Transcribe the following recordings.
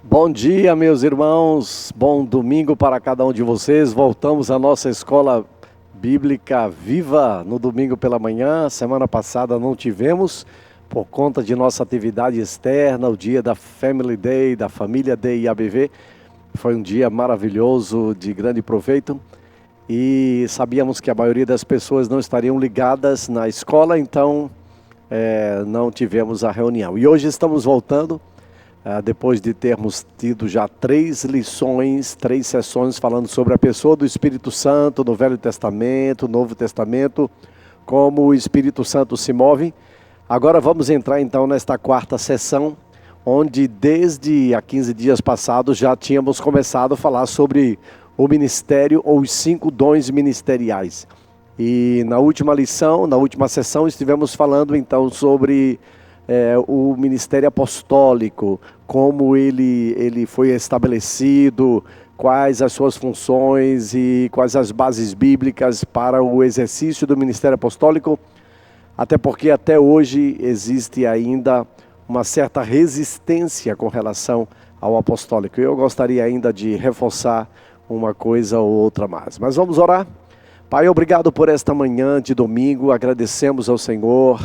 Bom dia, meus irmãos. Bom domingo para cada um de vocês. Voltamos à nossa escola bíblica viva no domingo pela manhã. Semana passada não tivemos por conta de nossa atividade externa, o dia da Family Day, da Família Day IABV. Foi um dia maravilhoso, de grande proveito. E sabíamos que a maioria das pessoas não estariam ligadas na escola, então não tivemos a reunião. E hoje estamos voltando. Depois de termos tido já 3 lições, 3 sessões falando sobre a pessoa do Espírito Santo no Velho Testamento, Novo Testamento, como o Espírito Santo se move. Agora vamos entrar então nesta 4ª sessão, onde desde há 15 dias passados já tínhamos começado a falar sobre o ministério ou os 5 dons ministeriais. E na última lição, na última sessão, estivemos falando então sobre o ministério apostólico, como ele foi estabelecido, quais as suas funções e quais as bases bíblicas para o exercício do ministério apostólico, até porque até hoje existe ainda uma certa resistência com relação ao apostólico. Eu gostaria ainda de reforçar uma coisa ou outra mais. Mas vamos orar? Pai, obrigado por esta manhã de domingo, agradecemos ao Senhor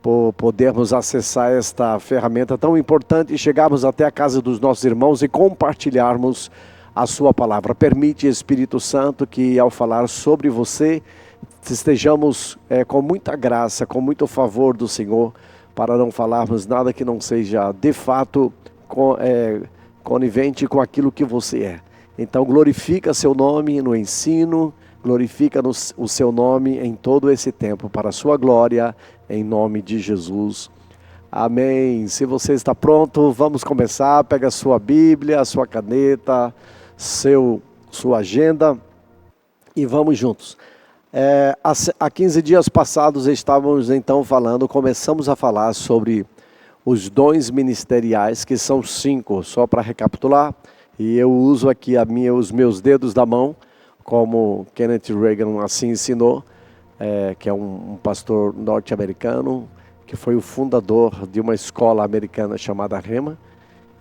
por podermos acessar esta ferramenta tão importante e chegarmos até a casa dos nossos irmãos e compartilharmos a sua palavra. Permite, Espírito Santo, que ao falar sobre você, estejamos com muita graça, com muito favor do Senhor, para não falarmos nada que não seja de fato conivente com aquilo que você é. Então glorifica seu nome no ensino, glorifica o seu nome em todo esse tempo, para a sua glória, em nome de Jesus. Amém. Se você está pronto, vamos começar. Pega a sua Bíblia, a sua caneta, sua agenda e vamos juntos. Há 15 dias passados estávamos então começamos a falar sobre os dons ministeriais, que são 5, só para recapitular. E eu uso aqui os meus dedos da mão, como Kenneth Reagan assim ensinou, que é um pastor norte-americano, que foi o fundador de uma escola americana chamada Rema,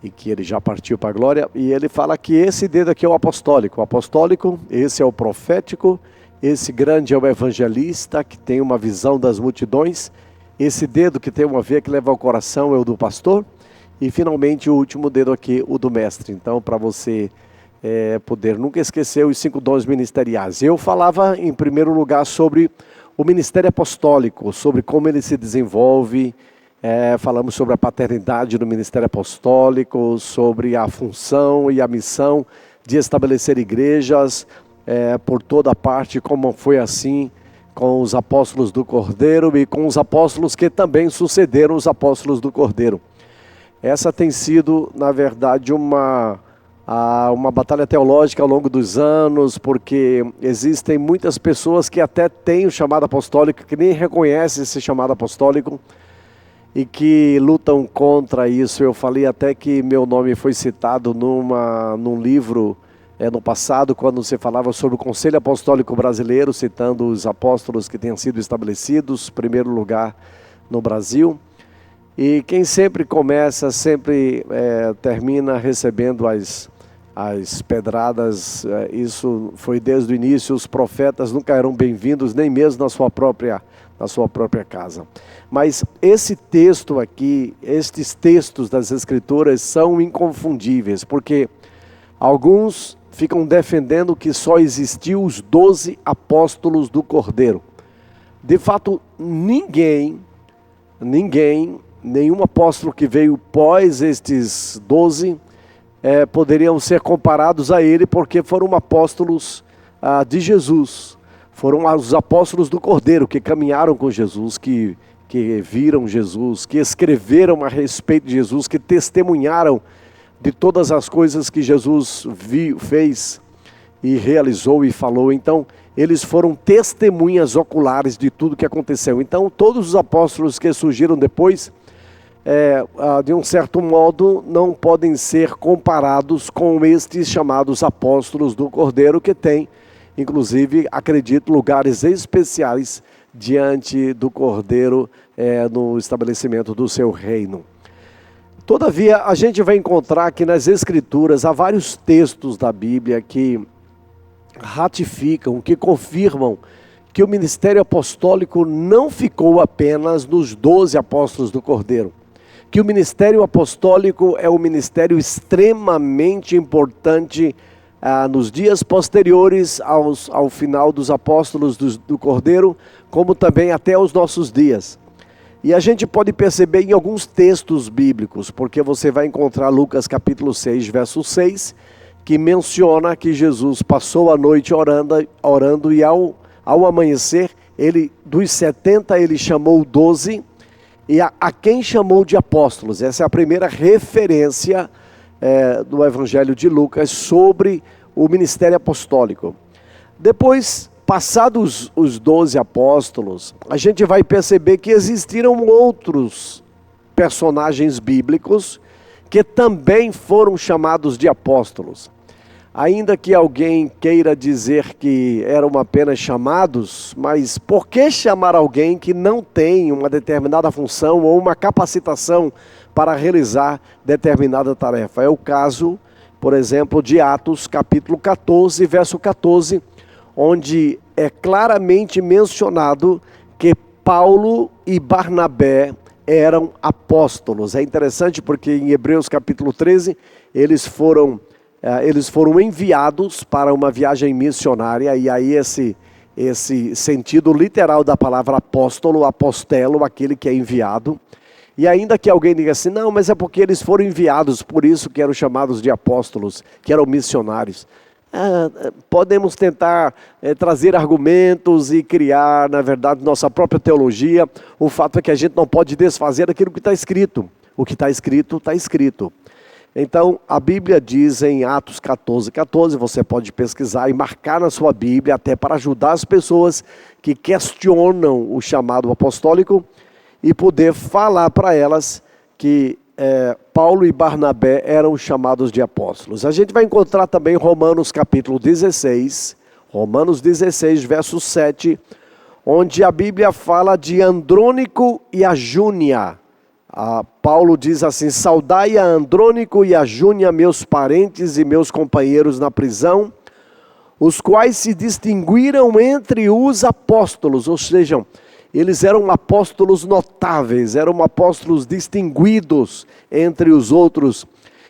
e que ele já partiu para a glória, e ele fala que esse dedo aqui é o apostólico, esse é o profético, esse grande é o evangelista, que tem uma visão das multidões, esse dedo que tem uma veia que leva ao coração é o do pastor, e finalmente o último dedo aqui, o do mestre. Então, para você poder nunca esquecer os 5 dons ministeriais. Eu falava em primeiro lugar sobre o ministério apostólico, sobre como ele se desenvolve, falamos sobre a paternidade do ministério apostólico, sobre a função e a missão de estabelecer igrejas por toda parte, como foi assim com os apóstolos do Cordeiro e com os apóstolos que também sucederam os apóstolos do Cordeiro. Essa tem sido, na verdade, uma batalha teológica ao longo dos anos, porque existem muitas pessoas que até têm o chamado apostólico, que nem reconhecem esse chamado apostólico e que lutam contra isso. Eu falei até que meu nome foi citado num livro no passado, quando se falava sobre o Conselho Apostólico Brasileiro, citando os apóstolos que tenham sido estabelecidos, primeiro lugar no Brasil. E quem sempre começa, sempre termina recebendo as pedradas. Isso foi desde o início. Os profetas nunca eram bem-vindos, nem mesmo na sua própria casa. Mas esse texto aqui, estes textos das Escrituras são inconfundíveis, porque alguns ficam defendendo que só existiu os 12 apóstolos do Cordeiro. De fato, nenhum apóstolo que veio pós estes 12 poderiam ser comparados a ele, porque foram apóstolos de Jesus, foram os apóstolos do Cordeiro, que caminharam com Jesus, que viram Jesus, que escreveram a respeito de Jesus, que testemunharam de todas as coisas que Jesus fez e realizou e falou. Então, eles foram testemunhas oculares de tudo que aconteceu. Então, todos os apóstolos que surgiram depois, de um certo modo, não podem ser comparados com estes chamados apóstolos do Cordeiro, que têm, inclusive, acredito, lugares especiais diante do Cordeiro no estabelecimento do seu reino. Todavia, a gente vai encontrar que nas Escrituras há vários textos da Bíblia que ratificam, que confirmam que o ministério apostólico não ficou apenas nos 12 apóstolos do Cordeiro. Que o ministério apostólico é um ministério extremamente importante nos dias posteriores ao final dos apóstolos do Cordeiro, como também até os nossos dias. E a gente pode perceber em alguns textos bíblicos, porque você vai encontrar Lucas capítulo 6, verso 6, que menciona que Jesus passou a noite orando e ao amanhecer, dos 70 ele chamou 12, e a quem chamou de apóstolos. Essa é a primeira referência do Evangelho de Lucas sobre o ministério apostólico. Depois, passados os 12 apóstolos, a gente vai perceber que existiram outros personagens bíblicos que também foram chamados de apóstolos. Ainda que alguém queira dizer que eram apenas chamados, mas por que chamar alguém que não tem uma determinada função ou uma capacitação para realizar determinada tarefa? É o caso, por exemplo, de Atos capítulo 14, verso 14, onde é claramente mencionado que Paulo e Barnabé eram apóstolos. É interessante porque em Hebreus capítulo 13, eles foram enviados para uma viagem missionária, e aí esse sentido literal da palavra apóstolo, apostelo, aquele que é enviado. E ainda que alguém diga assim, não, mas é porque eles foram enviados, por isso que eram chamados de apóstolos, que eram missionários. Podemos tentar trazer argumentos e criar, na verdade, nossa própria teologia. O fato é que a gente não pode desfazer aquilo que está escrito. O que está escrito, está escrito. Então, a Bíblia diz em Atos 14, 14, você pode pesquisar e marcar na sua Bíblia, até para ajudar as pessoas que questionam o chamado apostólico e poder falar para elas que Paulo e Barnabé eram chamados de apóstolos. A gente vai encontrar também Romanos capítulo 16, verso 7, onde a Bíblia fala de Andrônico e a Júnia. Paulo diz assim, saudai a Andrônico e a Júnia, meus parentes e meus companheiros na prisão, os quais se distinguiram entre os apóstolos, ou seja, eles eram apóstolos notáveis, eram apóstolos distinguidos entre os outros.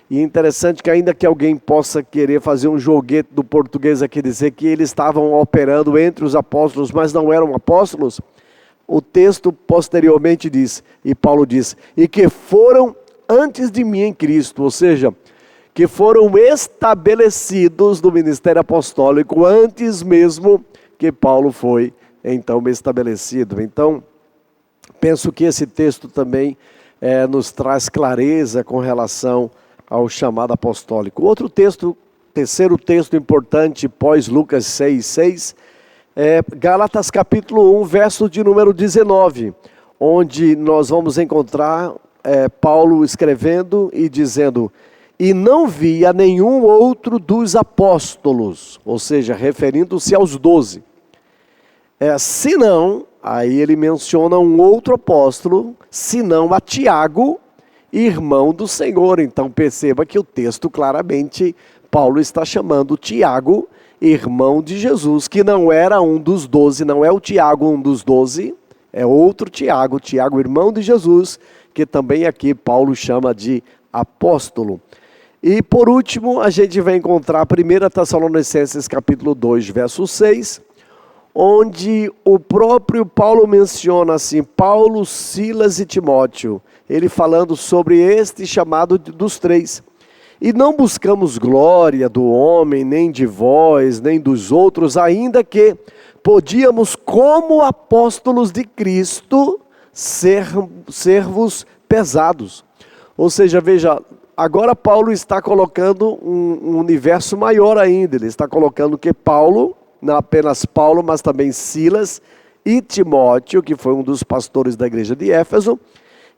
E é interessante que ainda que alguém possa querer fazer um joguete do português aqui, dizer que eles estavam operando entre os apóstolos, mas não eram apóstolos, o texto posteriormente diz, e Paulo diz, e que foram antes de mim em Cristo, ou seja, que foram estabelecidos no ministério apostólico antes mesmo que Paulo foi então estabelecido. Então, penso que esse texto também nos traz clareza com relação ao chamado apostólico. Outro texto, terceiro texto importante pós Lucas 6, Gálatas capítulo 1, verso de número 19, onde nós vamos encontrar Paulo escrevendo e dizendo, e não via nenhum outro dos apóstolos, ou seja, referindo-se aos 12, senão, aí ele menciona um outro apóstolo, senão a Tiago, irmão do Senhor. Então perceba que o texto claramente, Paulo está chamando Tiago, irmão de Jesus, que não era um dos 12, não é o Tiago um dos 12, é outro Tiago, irmão de Jesus, que também aqui Paulo chama de apóstolo. E por último, a gente vai encontrar 1 Tessalonicenses capítulo 2, verso 6, onde o próprio Paulo menciona assim, Paulo, Silas e Timóteo, ele falando sobre este chamado dos três. E não buscamos glória do homem, nem de vós, nem dos outros, ainda que podíamos, como apóstolos de Cristo, servos pesados. Ou seja, veja, agora Paulo está colocando um universo maior ainda. Ele está colocando que Paulo, não apenas Paulo, mas também Silas e Timóteo, que foi um dos pastores da igreja de Éfeso,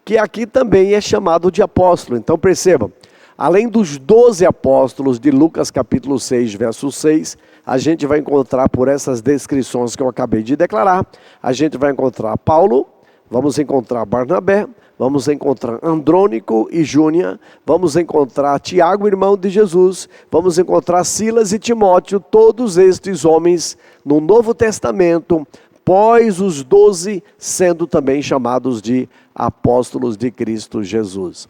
que aqui também é chamado de apóstolo. Então percebam, além dos 12 apóstolos de Lucas capítulo 6, verso 6, a gente vai encontrar por essas descrições que eu acabei de declarar, a gente vai encontrar Paulo, vamos encontrar Barnabé, vamos encontrar Andrônico e Júnia, vamos encontrar Tiago, irmão de Jesus, vamos encontrar Silas e Timóteo, todos estes homens no Novo Testamento, pós os 12, sendo também chamados de apóstolos de Cristo Jesus.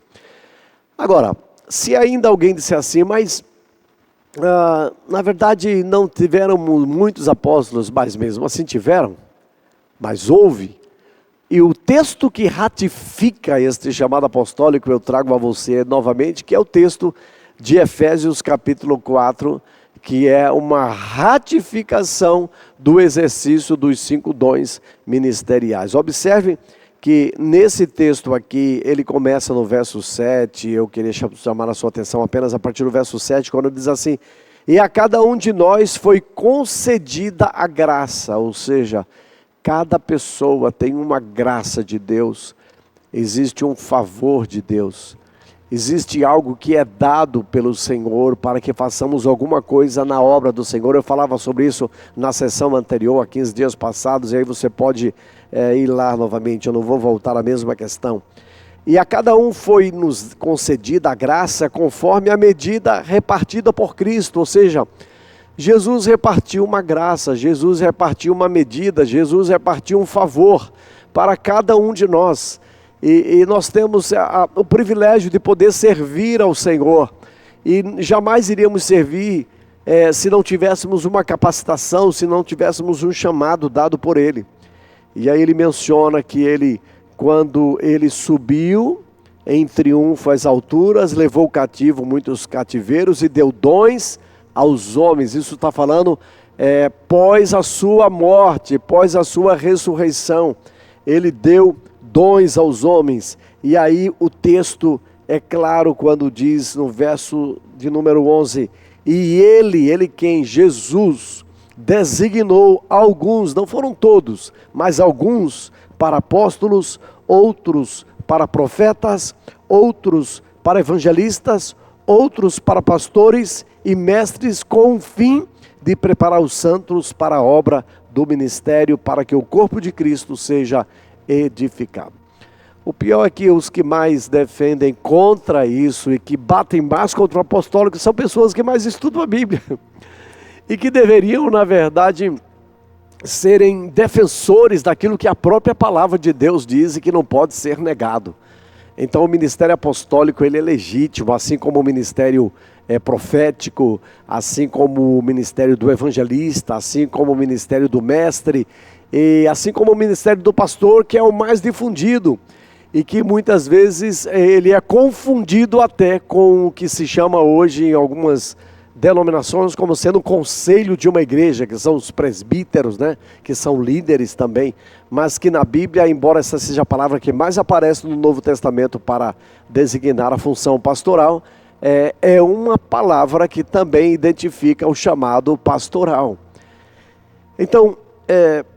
Agora, se ainda alguém disser assim, mas na verdade não tiveram muitos apóstolos, mas mesmo assim tiveram, mas houve. E o texto que ratifica este chamado apostólico eu trago a você novamente, que é o texto de Efésios capítulo 4, que é uma ratificação do exercício dos 5 dons ministeriais. Observe que nesse texto aqui, ele começa no verso 7, eu queria chamar a sua atenção apenas a partir do verso 7, quando diz assim: e a cada um de nós foi concedida a graça, ou seja, cada pessoa tem uma graça de Deus, existe um favor de Deus, existe algo que é dado pelo Senhor para que façamos alguma coisa na obra do Senhor. Eu falava sobre isso na sessão anterior, há 15 dias passados, e aí você pode ir lá novamente, eu não vou voltar à mesma questão. E a cada um foi nos concedida a graça conforme a medida repartida por Cristo, ou seja, Jesus repartiu uma graça, Jesus repartiu uma medida, Jesus repartiu um favor para cada um de nós. E nós temos o privilégio de poder servir ao Senhor. E jamais iríamos servir se não tivéssemos uma capacitação, se não tivéssemos um chamado dado por Ele. E aí ele menciona que Ele, quando Ele subiu em triunfo às alturas, levou cativo muitos cativeiros e deu dons aos homens. Isso está falando pós a sua morte, pós a sua ressurreição. Ele deu dons aos homens. E aí o texto é claro quando diz no verso de número 11, e ele quem? Jesus, designou alguns, não foram todos, mas alguns para apóstolos, outros para profetas, outros para evangelistas, outros para pastores e mestres, com o fim de preparar os santos para a obra do ministério, para que o corpo de Cristo seja edificado. O pior é que os que mais defendem contra isso e que batem mais contra o apostólico são pessoas que mais estudam a Bíblia e que deveriam, na verdade, serem defensores daquilo que a própria palavra de Deus diz e que não pode ser negado. Então o ministério apostólico ele é legítimo, assim como o ministério profético, assim como o ministério do evangelista, assim como o ministério do mestre, e assim como o ministério do pastor, que é o mais difundido, e que muitas vezes ele é confundido até com o que se chama hoje em algumas denominações como sendo o conselho de uma igreja, que são os presbíteros, né? Que são líderes também, mas que na Bíblia, embora essa seja a palavra que mais aparece no Novo Testamento para designar a função pastoral, é uma palavra que também identifica o chamado pastoral. Então,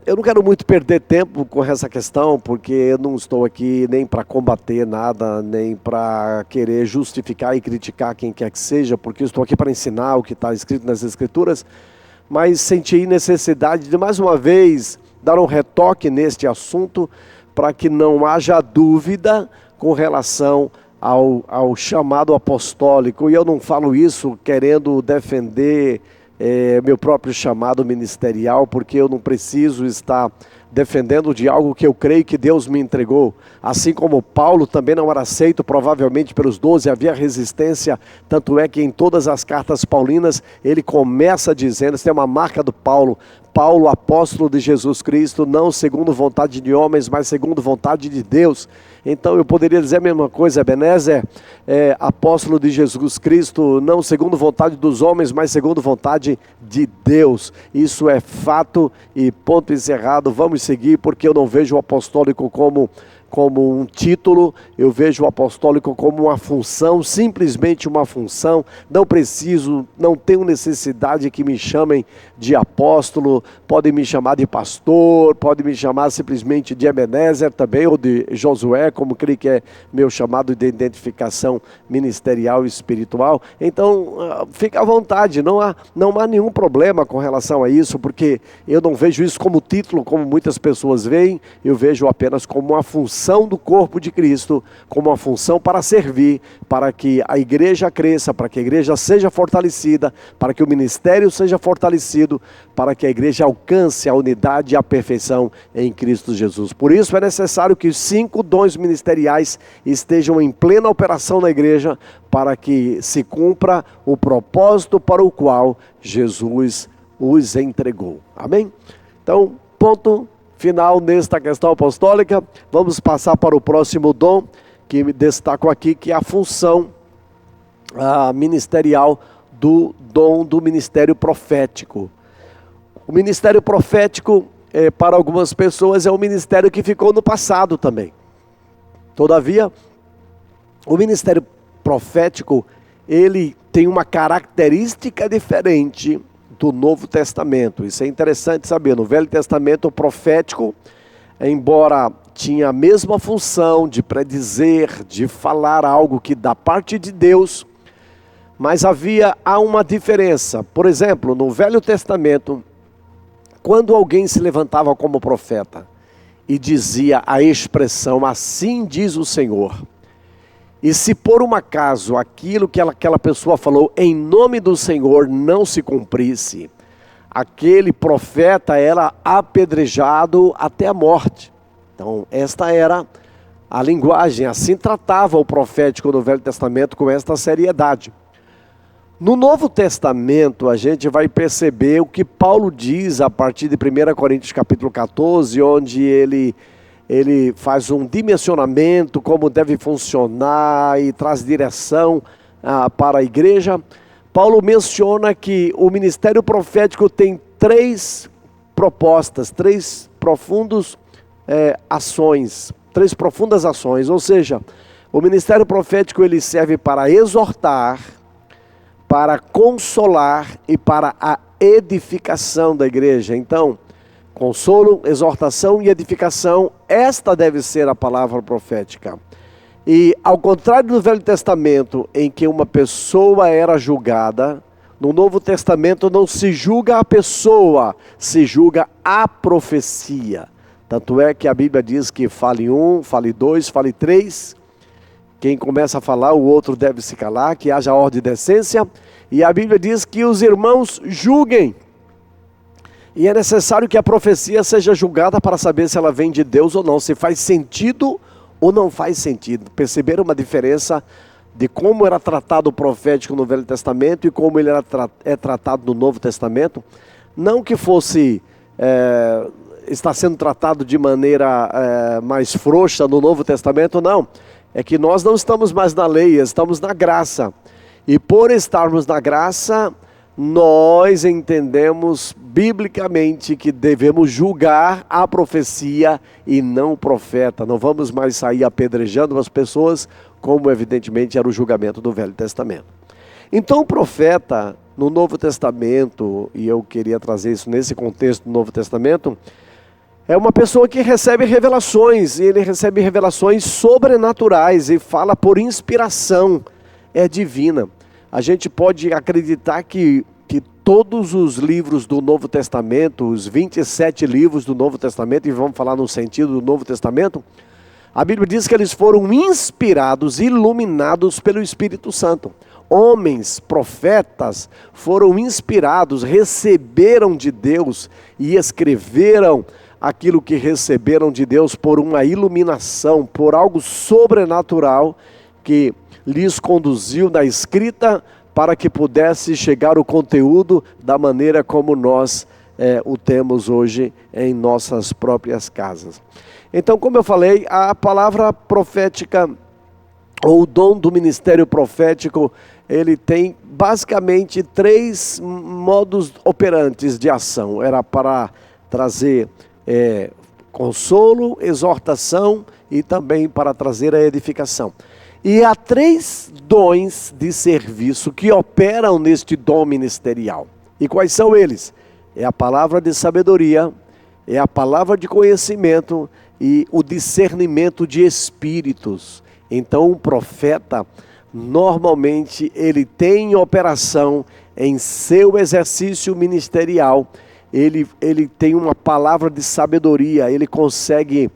eu não quero muito perder tempo com essa questão, porque eu não estou aqui nem para combater nada, nem para querer justificar e criticar quem quer que seja, porque eu estou aqui para ensinar o que está escrito nas Escrituras, mas senti necessidade de mais uma vez dar um retoque neste assunto, para que não haja dúvida com relação ao chamado apostólico. E eu não falo isso querendo defender meu próprio chamado ministerial, porque eu não preciso estar defendendo de algo que eu creio que Deus me entregou. Assim como Paulo também não era aceito, provavelmente pelos 12 havia resistência, tanto é que em todas as cartas paulinas ele começa dizendo, isso é uma marca do Paulo, apóstolo de Jesus Cristo, não segundo vontade de homens, mas segundo vontade de Deus. Então eu poderia dizer a mesma coisa, Ebenezer, apóstolo de Jesus Cristo, não segundo vontade dos homens, mas segundo vontade de Deus. Isso é fato e ponto encerrado. Vamos seguir, porque eu não vejo o apostólico como um título, eu vejo o apostólico como uma função, simplesmente uma função. Não tenho necessidade que me chamem de apóstolo, podem me chamar de pastor, podem me chamar simplesmente de Ebenezer também, ou de Josué, como creio que é meu chamado de identificação ministerial e espiritual. Então, fica à vontade, não há nenhum problema com relação a isso, porque eu não vejo isso como título, como muitas pessoas veem, eu vejo apenas como uma função função do corpo de Cristo, como uma função para servir, para que a igreja cresça, para que a igreja seja fortalecida, para que o ministério seja fortalecido, para que a igreja alcance a unidade e a perfeição em Cristo Jesus. Por isso é necessário que os 5 dons ministeriais estejam em plena operação na igreja, para que se cumpra o propósito para o qual Jesus os entregou. Amém? Então, ponto final nesta questão apostólica. Vamos passar para o próximo dom, que me destaco aqui, que é a função ministerial do dom do ministério profético. O ministério profético, para algumas pessoas, é um ministério que ficou no passado também. Todavia, o ministério profético, ele tem uma característica diferente do Novo Testamento. Isso é interessante saber. No Velho Testamento, o profético, embora tinha a mesma função de predizer, de falar algo que da parte de Deus, mas há uma diferença. Por exemplo, no Velho Testamento, quando alguém se levantava como profeta e dizia a expressão, assim diz o Senhor, e se por um acaso aquilo que aquela pessoa falou em nome do Senhor não se cumprisse, aquele profeta era apedrejado até a morte. Então esta era a linguagem, assim tratava o profético no Velho Testamento com esta seriedade. No Novo Testamento a gente vai perceber o que Paulo diz a partir de 1 Coríntios capítulo 14, onde ele faz um dimensionamento, como deve funcionar e traz direção para a igreja. Paulo menciona que o ministério profético tem 3 propostas, 3 profundas ações, ou seja, o ministério profético ele serve para exortar, para consolar e para a edificação da igreja. Então, consolo, exortação e edificação, esta deve ser a palavra profética. E ao contrário do Velho Testamento, em que uma pessoa era julgada, no Novo Testamento não se julga a pessoa, se julga a profecia. Tanto é que a Bíblia diz que fale 1, fale 2, fale 3. Quem começa a falar, o outro deve se calar, que haja ordem e decência. E a Bíblia diz que os irmãos julguem. E é necessário que a profecia seja julgada para saber se ela vem de Deus ou não, se faz sentido ou não faz sentido. Perceberam uma diferença de como era tratado o profético no Velho Testamento e como ele é tratado no Novo Testamento? Não que fosse, está sendo tratado de maneira mais frouxa no Novo Testamento, não. É que nós não estamos mais na lei, estamos na graça. E por estarmos na graça, nós entendemos biblicamente que devemos julgar a profecia e não o profeta. Não vamos mais sair apedrejando as pessoas, como evidentemente era o julgamento do Velho Testamento. Então o profeta no Novo Testamento, e eu queria trazer isso nesse contexto do Novo Testamento, é uma pessoa que recebe revelações, e ele recebe revelações sobrenaturais e fala por inspiração, é divina. A gente pode acreditar que todos os livros do Novo Testamento, os 27 livros do Novo Testamento, e vamos falar no sentido do Novo Testamento, a Bíblia diz que eles foram inspirados, iluminados pelo Espírito Santo. Homens, profetas, foram inspirados, receberam de Deus e escreveram aquilo que receberam de Deus por uma iluminação, por algo sobrenatural que lhes conduziu na escrita para que pudesse chegar o conteúdo da maneira como nós o temos hoje em nossas próprias casas. Então, como eu falei, a palavra profética, ou o dom do ministério profético, ele tem basicamente 3 modus operantes de ação. Era para trazer consolo, exortação e também para trazer a edificação. E há 3 dons de serviço que operam neste dom ministerial. E quais são eles? É a palavra de sabedoria, é a palavra de conhecimento e o discernimento de espíritos. Então, um profeta, normalmente, ele tem operação em seu exercício ministerial. Ele tem uma palavra de sabedoria, ele consegue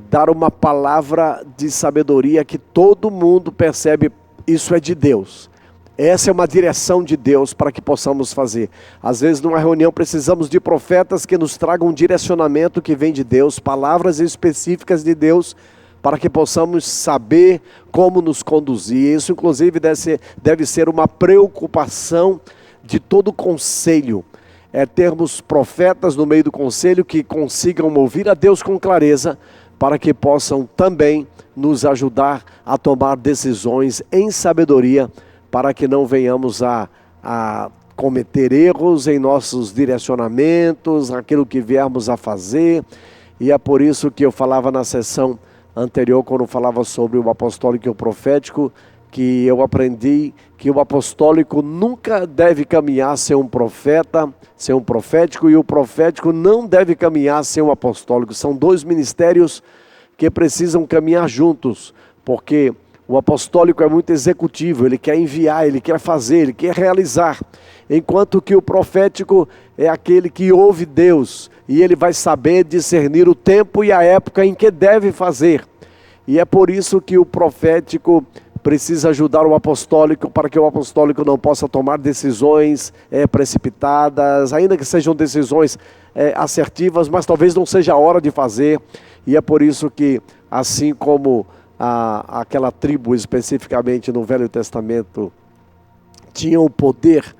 dar uma palavra de sabedoria que todo mundo percebe, isso é de Deus. Essa é uma direção de Deus para que possamos fazer. Às vezes numa reunião precisamos de profetas que nos tragam um direcionamento que vem de Deus, palavras específicas de Deus, para que possamos saber como nos conduzir. Isso inclusive deve ser uma preocupação de todo o conselho. Termos profetas no meio do conselho que consigam ouvir a Deus com clareza, para que possam também nos ajudar a tomar decisões em sabedoria, para que não venhamos a cometer erros em nossos direcionamentos, aquilo que viermos a fazer. E é por isso que eu falava na sessão anterior, quando eu falava sobre o apostólico e o profético, que eu aprendi que o apostólico nunca deve caminhar sem um profeta, sem um profético, e o profético não deve caminhar sem um apostólico. São dois ministérios que precisam caminhar juntos, porque o apostólico é muito executivo, ele quer enviar, ele quer fazer, ele quer realizar, enquanto que o profético é aquele que ouve Deus, e ele vai saber discernir o tempo e a época em que deve fazer. E é por isso que o profético precisa ajudar o apostólico, para que o apostólico não possa tomar decisões precipitadas, ainda que sejam decisões assertivas, mas talvez não seja a hora de fazer. E é por isso que, assim como aquela tribo especificamente no Velho Testamento tinha o poder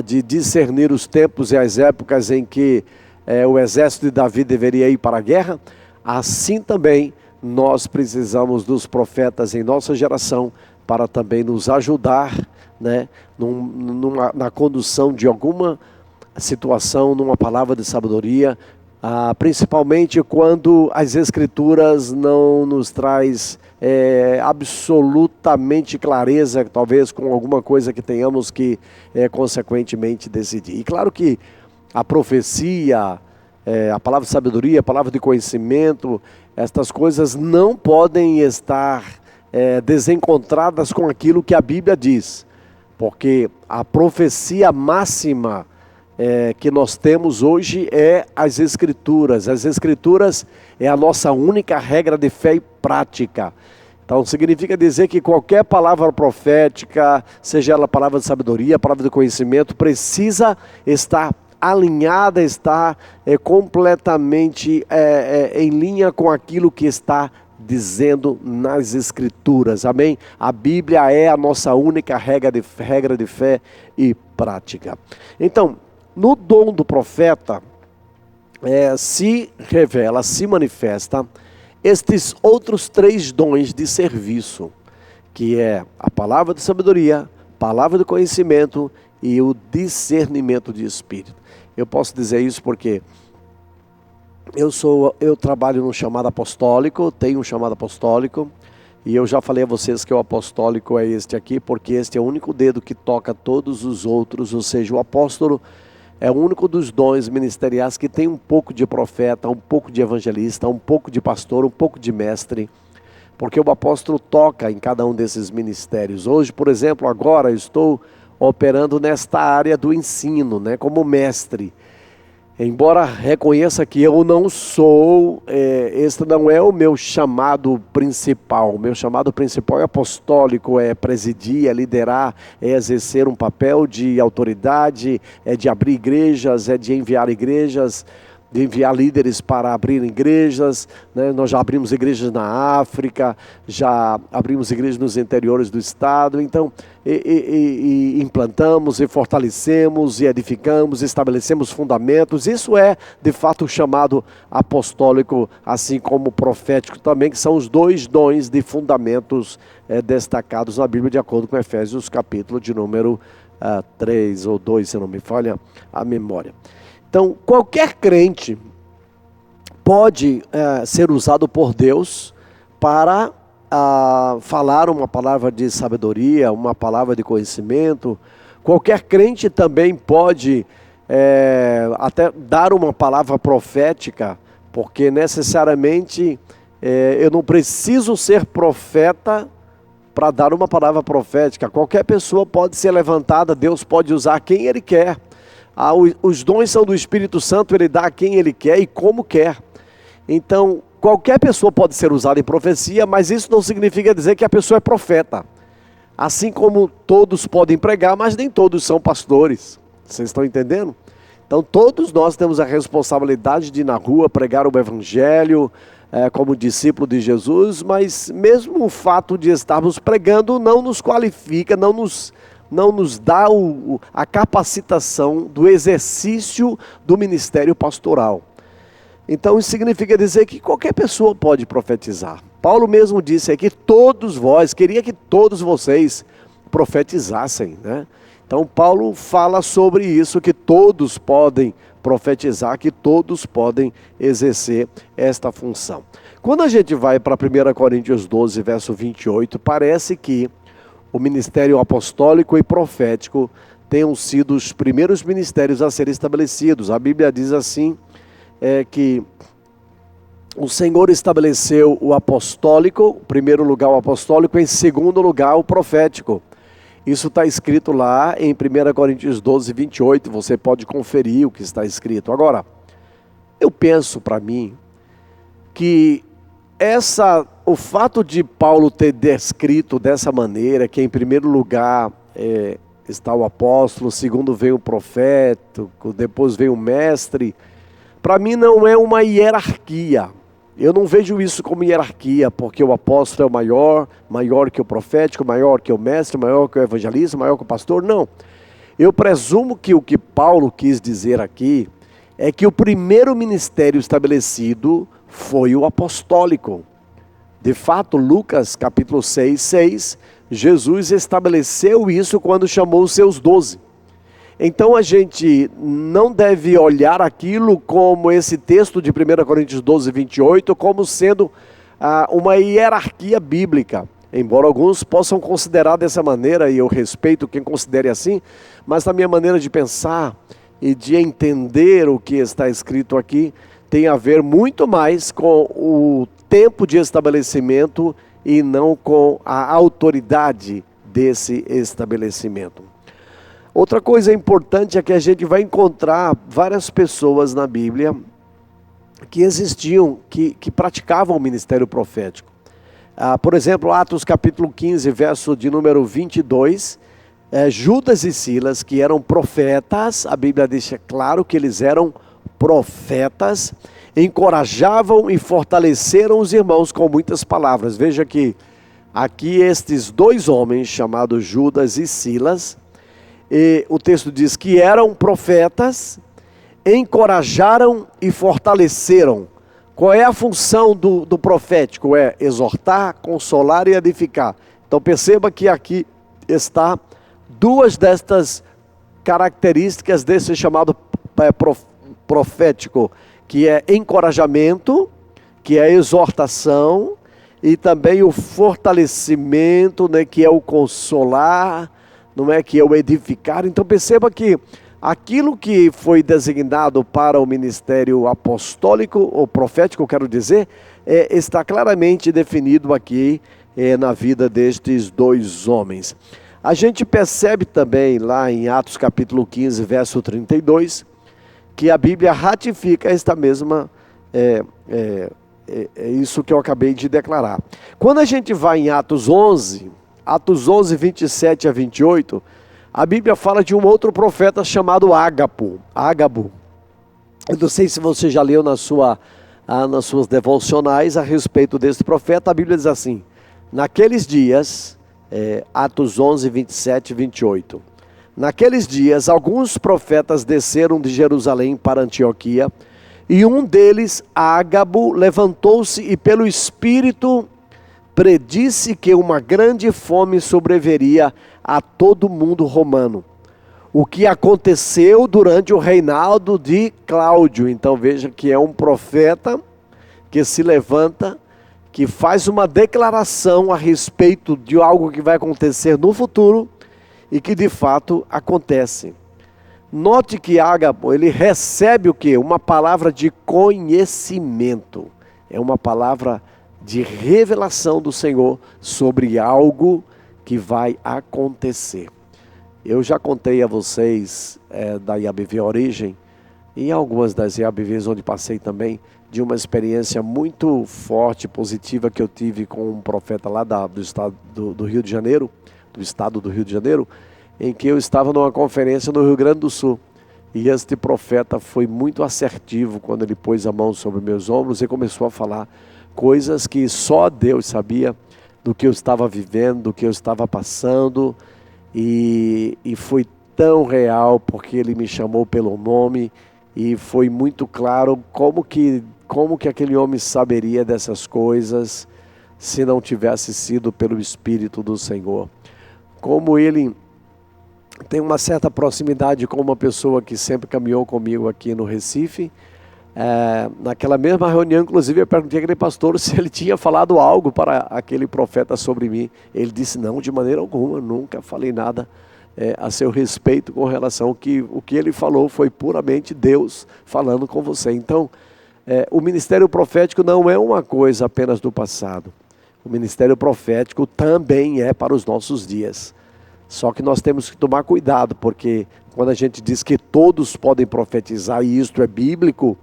de discernir os tempos e as épocas em que o exército de Davi deveria ir para a guerra, assim também nós precisamos dos profetas em nossa geração para também nos ajudar, né, na condução de alguma situação, numa palavra de sabedoria, principalmente quando as Escrituras não nos traz absolutamente clareza, talvez com alguma coisa que tenhamos que consequentemente decidir. E claro que a profecia, a palavra de sabedoria, a palavra de conhecimento, estas coisas não podem estar desencontradas com aquilo que a Bíblia diz, porque a profecia máxima que nós temos hoje é as Escrituras. As Escrituras é a nossa única regra de fé e prática. Então significa dizer que qualquer palavra profética, seja ela palavra de sabedoria, palavra de conhecimento, precisa estar alinhada, está completamente em linha com aquilo que está dizendo nas Escrituras, amém? A Bíblia é a nossa única regra de fé e prática. Então, no dom do profeta, se revela, se manifesta estes outros 3 dons de serviço, que é a palavra de sabedoria, palavra de conhecimento e o discernimento de espírito. Eu posso dizer isso porque eu trabalho no chamado apostólico, tenho um chamado apostólico, e eu já falei a vocês que o apostólico é este aqui, porque este é o único dedo que toca todos os outros, ou seja, o apóstolo é o único dos dons ministeriais que tem um pouco de profeta, um pouco de evangelista, um pouco de pastor, um pouco de mestre, porque o apóstolo toca em cada um desses ministérios. Hoje, por exemplo, agora eu estou operando nesta área do ensino, né, como mestre. Embora reconheça que eu não sou, este não é o meu chamado principal. O meu chamado principal é apostólico, é presidir, é liderar, é exercer um papel de autoridade, é de abrir igrejas, é de enviar igrejas, de enviar líderes para abrir igrejas, né? Nós já abrimos igrejas na África, já abrimos igrejas nos interiores do estado, então e implantamos e fortalecemos e edificamos, estabelecemos fundamentos. Isso é de fato o chamado apostólico, assim como profético também, que são os 2 dons de fundamentos destacados na Bíblia, de acordo com Efésios capítulo de número 3 ou 2, se não me falha a memória. Então, qualquer crente pode ser usado por Deus para falar uma palavra de sabedoria, uma palavra de conhecimento. Qualquer crente também pode até dar uma palavra profética, porque necessariamente eu não preciso ser profeta para dar uma palavra profética. Qualquer pessoa pode ser levantada, Deus pode usar quem Ele quer. Os dons são do Espírito Santo, Ele dá a quem Ele quer e como quer. Então, qualquer pessoa pode ser usada em profecia, mas isso não significa dizer que a pessoa é profeta. Assim como todos podem pregar, mas nem todos são pastores. Vocês estão entendendo? Então todos nós temos a responsabilidade de ir na rua pregar o evangelho como discípulo de Jesus, mas mesmo o fato de estarmos pregando não nos qualifica, não nos dá a capacitação do exercício do ministério pastoral. Então isso significa dizer que qualquer pessoa pode profetizar. Paulo mesmo disse aqui, queria que todos vocês profetizassem, né? Então Paulo fala sobre isso, que todos podem profetizar, que todos podem exercer esta função. Quando a gente vai para 1 Coríntios 12, verso 28, parece que o ministério apostólico e profético tenham sido os primeiros ministérios a serem estabelecidos. A Bíblia diz assim, que o Senhor estabeleceu o apostólico, em primeiro lugar o apostólico, em segundo lugar o profético. Isso está escrito lá em 1 Coríntios 12, 28, você pode conferir o que está escrito. Agora, eu penso para mim que o fato de Paulo ter descrito dessa maneira, que em primeiro lugar está o apóstolo, segundo vem o profeta, depois vem o mestre, para mim não é uma hierarquia. Eu não vejo isso como hierarquia, porque o apóstolo é o maior que o profético, maior que o mestre, maior que o evangelista, maior que o pastor, não. Eu presumo que o que Paulo quis dizer aqui é que o primeiro ministério estabelecido foi o apostólico. De fato, Lucas capítulo 6, Jesus estabeleceu isso quando chamou os seus 12. Então a gente não deve olhar aquilo como esse texto de 1 Coríntios 12, 28, como sendo uma hierarquia bíblica. Embora alguns possam considerar dessa maneira, e eu respeito quem considere assim, mas na minha maneira de pensar e de entender o que está escrito aqui, tem a ver muito mais com o tempo de estabelecimento e não com a autoridade desse estabelecimento. Outra coisa importante é que a gente vai encontrar várias pessoas na Bíblia que existiam, que praticavam o ministério profético. Por exemplo, Atos capítulo 15, verso de número 22, Judas e Silas, que eram profetas, a Bíblia deixa claro que eles eram profetas, encorajavam e fortaleceram os irmãos com muitas palavras. Veja que aqui estes dois homens, chamados Judas e Silas, e o texto diz que eram profetas, encorajaram e fortaleceram. Qual é a função do profético? É exortar, consolar e edificar. Então perceba que aqui está duas destas características desse chamado profético, que é encorajamento, que é exortação, e também o fortalecimento, né, que é o consolar, não é, que é o edificar. Então perceba que aquilo que foi designado para o ministério apostólico, ou profético, quero dizer, está claramente definido aqui na vida destes dois homens. A gente percebe também lá em Atos capítulo 15, verso 32, que a Bíblia ratifica esta mesma, isso que eu acabei de declarar. Quando a gente vai em Atos 11, 27 a 28, a Bíblia fala de um outro profeta chamado Ágabo. Eu não sei se você já leu nas suas devocionais a respeito desse profeta. A Bíblia diz assim, naqueles dias, Atos 11, 27 e 28, naqueles dias alguns profetas desceram de Jerusalém para Antioquia, e um deles, Ágabo, levantou-se e pelo Espírito predisse que uma grande fome sobreviria a todo mundo romano, o que aconteceu durante o reinado de Cláudio. Então veja que é um profeta que se levanta, que faz uma declaração a respeito de algo que vai acontecer no futuro e que de fato acontece. Note que Ágabo, ele recebe o quê? Uma palavra de conhecimento, é uma palavra de revelação do Senhor sobre algo que vai acontecer. Eu já contei a vocês da IABV Origem, e algumas das IABVs onde passei também, de uma experiência muito forte, positiva, que eu tive com um profeta lá do estado do Rio de Janeiro, do estado do Rio de Janeiro, em que eu estava numa conferência no Rio Grande do Sul. E este profeta foi muito assertivo quando ele pôs a mão sobre meus ombros e começou a falar coisas que só Deus sabia do que eu estava vivendo, do que eu estava passando, e foi tão real, porque ele me chamou pelo nome, e foi muito claro como que aquele homem saberia dessas coisas se não tivesse sido pelo Espírito do Senhor. Como ele tem uma certa proximidade com uma pessoa que sempre caminhou comigo aqui no Recife. Naquela mesma reunião, inclusive, eu perguntei àquele pastor se ele tinha falado algo para aquele profeta sobre mim. Ele disse: não, de maneira alguma, nunca falei nada a seu respeito com relação ao que o que ele falou foi puramente Deus falando com você. Então, o ministério profético não é uma coisa apenas do passado. O ministério profético também é para os nossos dias. Só que nós temos que tomar cuidado, porque quando a gente diz que todos podem profetizar, e isto é bíblico,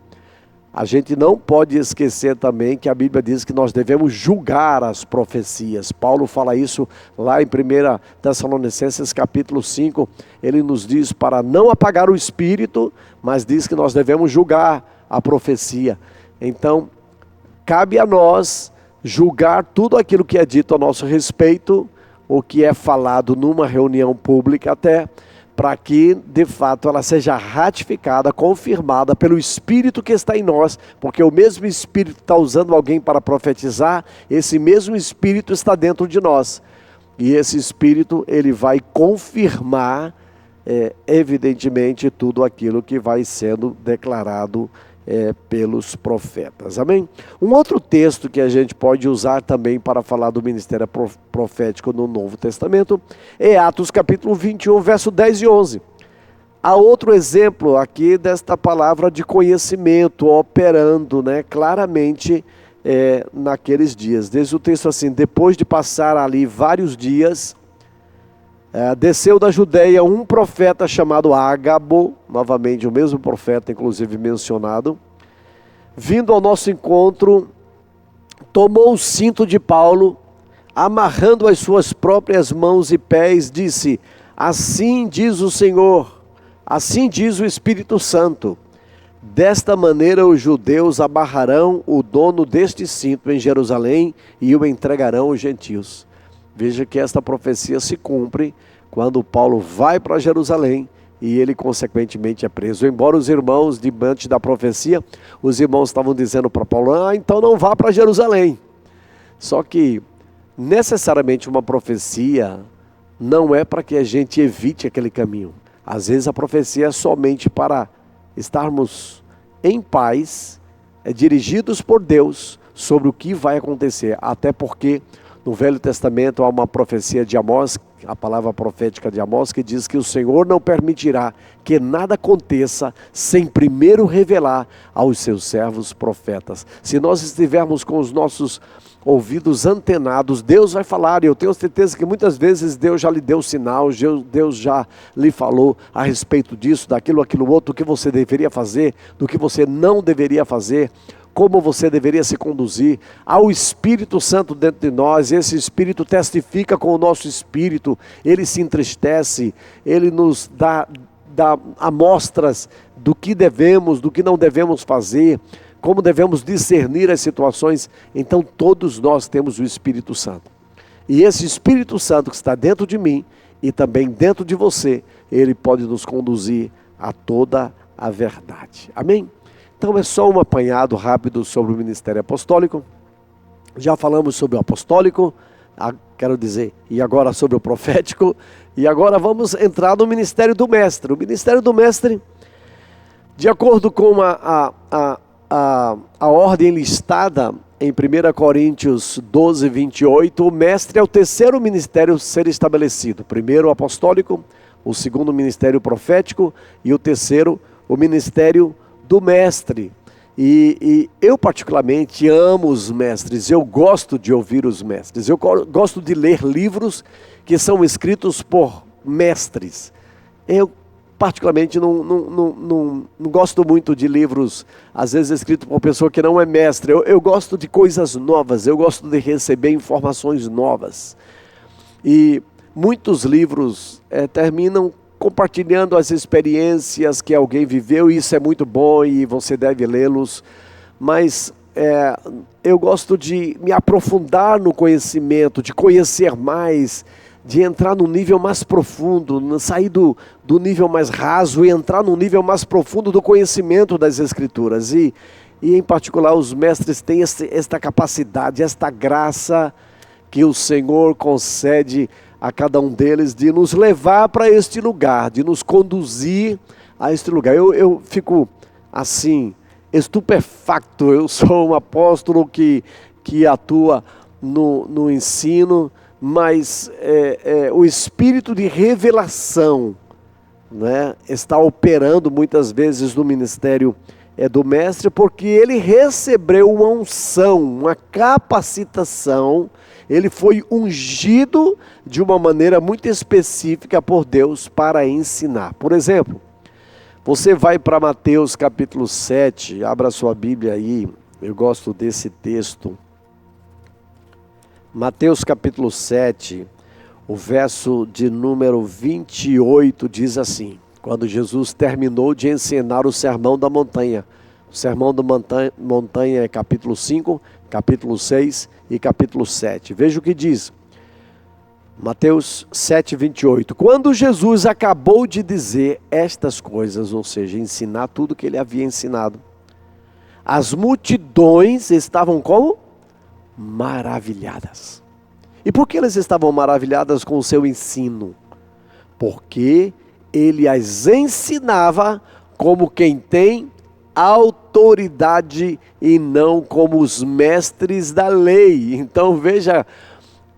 a gente não pode esquecer também que a Bíblia diz que nós devemos julgar as profecias. Paulo fala isso lá em 1 Tessalonicenses capítulo 5, ele nos diz para não apagar o espírito, mas diz que nós devemos julgar a profecia. Então, cabe a nós julgar tudo aquilo que é dito a nosso respeito, o que é falado numa reunião pública até, para que de fato ela seja ratificada, confirmada pelo Espírito que está em nós, porque o mesmo Espírito está usando alguém para profetizar, esse mesmo Espírito está dentro de nós, e esse Espírito ele vai confirmar evidentemente tudo aquilo que vai sendo declarado pelos profetas, amém? Um outro texto que a gente pode usar também para falar do ministério profético no Novo Testamento é Atos capítulo 21, verso 10 e 11. Há outro exemplo aqui desta palavra de conhecimento operando, claramente naqueles dias. Diz o texto assim: depois de passar ali vários dias, desceu da Judeia um profeta chamado Ágabo, novamente o mesmo profeta inclusive mencionado, vindo ao nosso encontro, tomou o cinto de Paulo, amarrando as suas próprias mãos e pés, disse: assim diz o Senhor, assim diz o Espírito Santo, desta maneira os judeus amarrarão o dono deste cinto em Jerusalém e o entregarão aos gentios. Veja que esta profecia se cumpre quando Paulo vai para Jerusalém e ele consequentemente é preso. Embora os irmãos, diante da profecia, os irmãos estavam dizendo para Paulo: então não vá para Jerusalém. Só que necessariamente uma profecia não é para que a gente evite aquele caminho. Às vezes a profecia é somente para estarmos em paz, dirigidos por Deus sobre o que vai acontecer, até porque no Velho Testamento há uma profecia de Amós, a palavra profética de Amós, que diz que o Senhor não permitirá que nada aconteça sem primeiro revelar aos seus servos profetas. Se nós estivermos com os nossos ouvidos antenados, Deus vai falar, e eu tenho certeza que muitas vezes Deus já lhe deu sinal, Deus já lhe falou a respeito disso, daquilo, aquilo outro, do que você deveria fazer, do que você não deveria fazer, como você deveria se conduzir. Há o Espírito Santo dentro de nós, esse Espírito testifica com o nosso espírito, ele se entristece, ele nos dá amostras do que devemos, do que não devemos fazer, como devemos discernir as situações. Então todos nós temos o Espírito Santo, e esse Espírito Santo que está dentro de mim e também dentro de você, ele pode nos conduzir a toda a verdade, amém? Então é só um apanhado rápido sobre o ministério apostólico. Já falamos sobre o apostólico, quero dizer, e agora sobre o profético, e agora vamos entrar no ministério do mestre. O ministério do mestre, de acordo com a ordem listada em 1 Coríntios 12, 28, o mestre é o terceiro ministério a ser estabelecido. Primeiro o apostólico, o segundo o ministério profético e o terceiro o ministério do mestre. E eu particularmente amo os mestres, eu gosto de ouvir os mestres, eu gosto de ler livros que são escritos por mestres. Eu particularmente não gosto muito de livros, às vezes escritos por uma pessoa que não é mestre. Eu gosto de coisas novas, eu gosto de receber informações novas. E muitos livros terminam compartilhando as experiências que alguém viveu, e isso é muito bom e você deve lê-los, mas eu gosto de me aprofundar no conhecimento, de conhecer mais, de entrar num nível mais profundo, sair do nível mais raso e entrar num nível mais profundo do conhecimento das Escrituras. E em particular os mestres têm esta capacidade, esta graça que o Senhor concede a cada um deles de nos levar para este lugar, de nos conduzir a este lugar. Eu fico assim, estupefacto. Eu sou um apóstolo que atua no ensino, mas o espírito de revelação, né, está operando muitas vezes no ministério do mestre, porque ele recebeu uma unção, uma capacitação. Ele foi ungido de uma maneira muito específica por Deus para ensinar. Por exemplo, você vai para Mateus capítulo 7, abra sua Bíblia aí, eu gosto desse texto. Mateus capítulo 7, o verso de número 28 diz assim: quando Jesus terminou de ensinar o Sermão da Montanha. O Sermão da Montanha é capítulo 5, capítulo 6 e capítulo 7. Veja o que diz. Mateus 7, 28. Quando Jesus acabou de dizer estas coisas, ou seja, ensinar tudo que ele havia ensinado, as multidões estavam como? Maravilhadas. E por que elas estavam maravilhadas com o seu ensino? Porque ele as ensinava como quem tem autoridade e não como os mestres da lei. Então veja,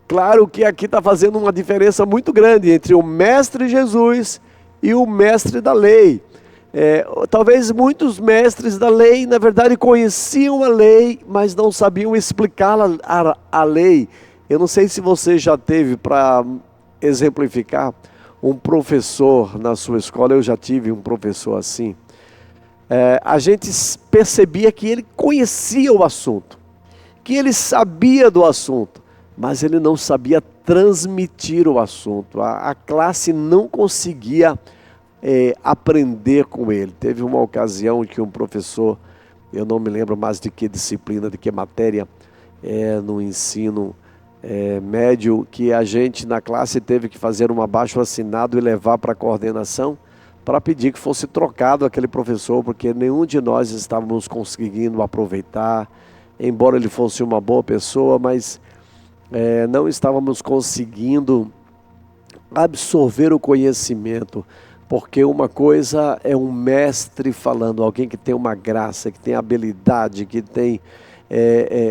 claro que aqui está fazendo uma diferença muito grande entre o mestre Jesus e o mestre da lei. Talvez muitos mestres da lei, na verdade, conheciam a lei, mas não sabiam explicar a lei. Eu não sei se você já teve, para exemplificar, um professor na sua escola. Eu já tive um professor assim. A gente percebia que ele conhecia o assunto, que ele sabia do assunto, mas ele não sabia transmitir o assunto. A classe não conseguia aprender com ele. Teve uma ocasião que um professor, eu não me lembro mais de que disciplina, de que matéria, no ensino médio, que a gente na classe teve que fazer um abaixo-assinado e levar para a coordenação, para pedir que fosse trocado aquele professor, porque nenhum de nós estávamos conseguindo aproveitar, embora ele fosse uma boa pessoa, mas não estávamos conseguindo absorver o conhecimento, porque uma coisa é um mestre falando, alguém que tem uma graça, que tem habilidade, que tem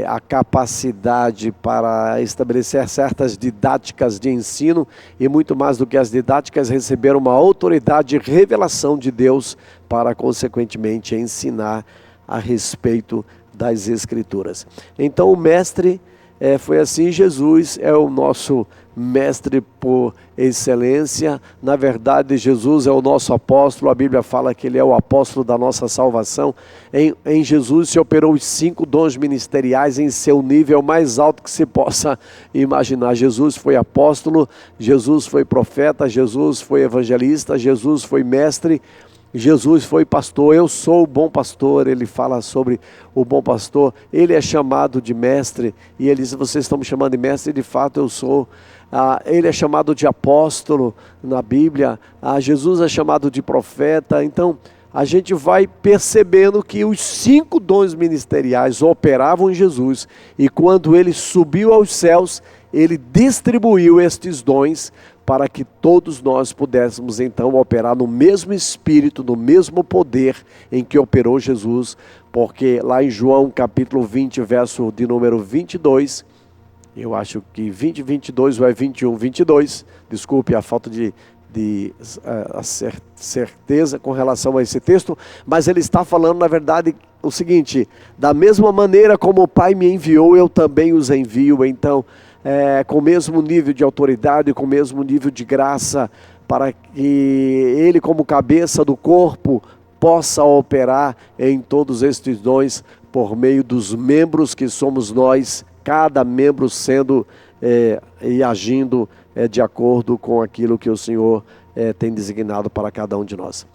a capacidade para estabelecer certas didáticas de ensino, e muito mais do que as didáticas, receber uma autoridade e revelação de Deus para consequentemente ensinar a respeito das Escrituras. Então o mestre foi assim. Jesus é o nosso mestre por excelência. Na verdade, Jesus é o nosso apóstolo. A Bíblia fala que ele é o apóstolo da nossa salvação. Em Jesus se operou os 5 dons ministeriais em seu nível mais alto que se possa imaginar. Jesus foi apóstolo, Jesus foi profeta, Jesus foi evangelista, Jesus foi mestre, Jesus foi pastor. Eu sou o bom pastor. Ele fala sobre o bom pastor. Ele é chamado de mestre, e ele diz: vocês estão me chamando de mestre, e de fato eu sou. Ele é chamado de apóstolo na Bíblia. Jesus é chamado de profeta. Então a gente vai percebendo que os 5 dons ministeriais operavam em Jesus, e quando ele subiu aos céus, ele distribuiu estes dons para que todos nós pudéssemos então operar no mesmo espírito, no mesmo poder em que operou Jesus. Porque lá em João capítulo 20, verso de número 22, eu acho que 20, 22 ou 21, 22, desculpe a falta de certeza com relação a esse texto, mas ele está falando na verdade o seguinte: da mesma maneira como o Pai me enviou, eu também os envio. Então com o mesmo nível de autoridade, com o mesmo nível de graça, para que ele, como cabeça do corpo, possa operar em todos estes dons por meio dos membros que somos nós, cada membro sendo e agindo de acordo com aquilo que o Senhor tem designado para cada um de nós.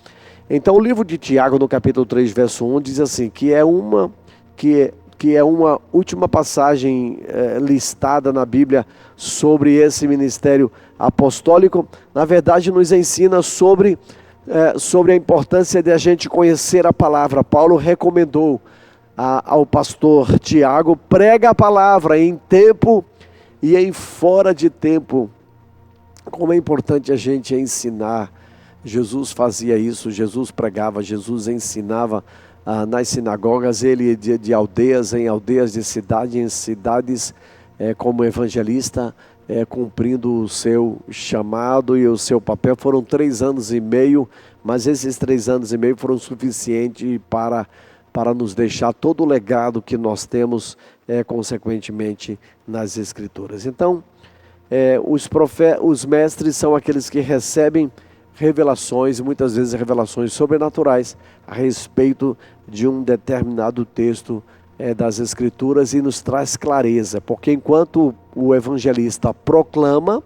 Então o livro de Tiago, no capítulo 3, verso 1, diz assim, que é uma última passagem listada na Bíblia sobre esse ministério apostólico. Na verdade, nos ensina sobre a importância de a gente conhecer a palavra. Paulo recomendou ao pastor Tiago: prega a palavra em tempo e em fora de tempo. Como é importante a gente ensinar. Jesus fazia isso, Jesus pregava, Jesus ensinava nas sinagogas, ele de aldeias em aldeias, de cidade em cidades, como evangelista, cumprindo o seu chamado e o seu papel. Foram 3 anos e meio, mas esses 3 anos e meio foram suficientes para nos deixar todo o legado que nós temos, consequentemente, nas Escrituras. Então, os mestres são aqueles que recebem revelações, muitas vezes revelações sobrenaturais, a respeito de um determinado texto das Escrituras, e nos traz clareza, porque enquanto o evangelista proclama,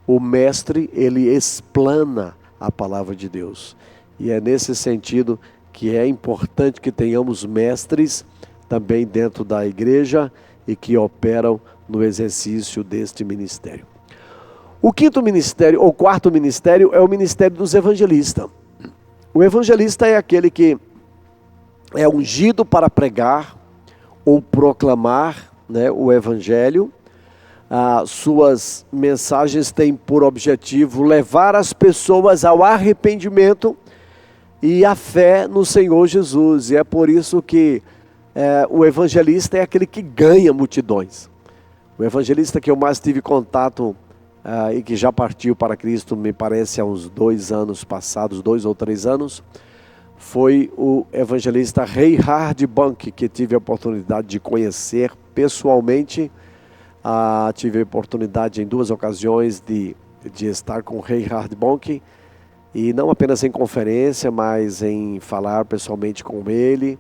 o mestre, ele explana a palavra de Deus. E é nesse sentido que é importante que tenhamos mestres também dentro da igreja e que operam no exercício deste ministério. O quarto ministério é o ministério dos evangelistas. O evangelista é aquele que é ungido para pregar ou proclamar, o evangelho. Suas mensagens têm por objetivo levar as pessoas ao arrependimento e à fé no Senhor Jesus. E é por isso que o evangelista é aquele que ganha multidões. O evangelista que eu mais tive contato e que já partiu para Cristo, me parece, há uns 2 anos passados, 2 ou 3 anos, foi o evangelista Reinhard Bonnke, que tive a oportunidade de conhecer pessoalmente. Tive a oportunidade em 2 ocasiões de estar com Reinhard Bonnke, e não apenas em conferência, mas em falar pessoalmente com ele,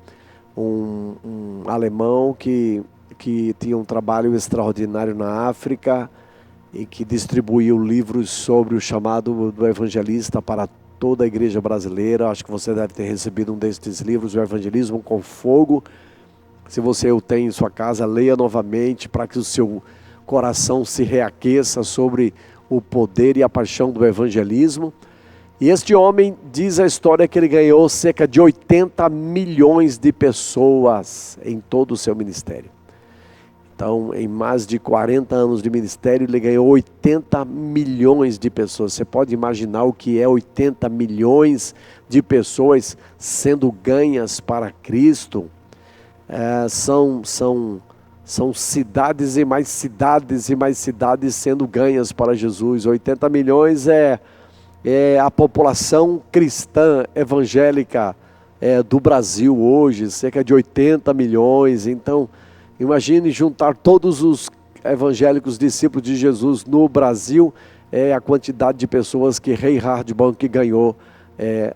um alemão que tinha um trabalho extraordinário na África, e que distribuiu livros sobre o chamado do evangelista para toda a igreja brasileira. Acho que você deve ter recebido um destes livros, o Evangelismo com Fogo. Se você o tem em sua casa, leia novamente para que o seu coração se reaqueça sobre o poder e a paixão do evangelismo. E este homem, diz a história, que ele ganhou cerca de 80 milhões de pessoas em todo o seu ministério. Então, em mais de 40 anos de ministério, ele ganhou 80 milhões de pessoas. Você pode imaginar o que é 80 milhões de pessoas sendo ganhas para Cristo? São cidades e mais cidades e mais cidades sendo ganhas para Jesus. 80 milhões é a população cristã evangélica do Brasil hoje, cerca de 80 milhões. Então, imagine juntar todos os evangélicos discípulos de Jesus no Brasil, a quantidade de pessoas que Reinhard Bonnke ganhou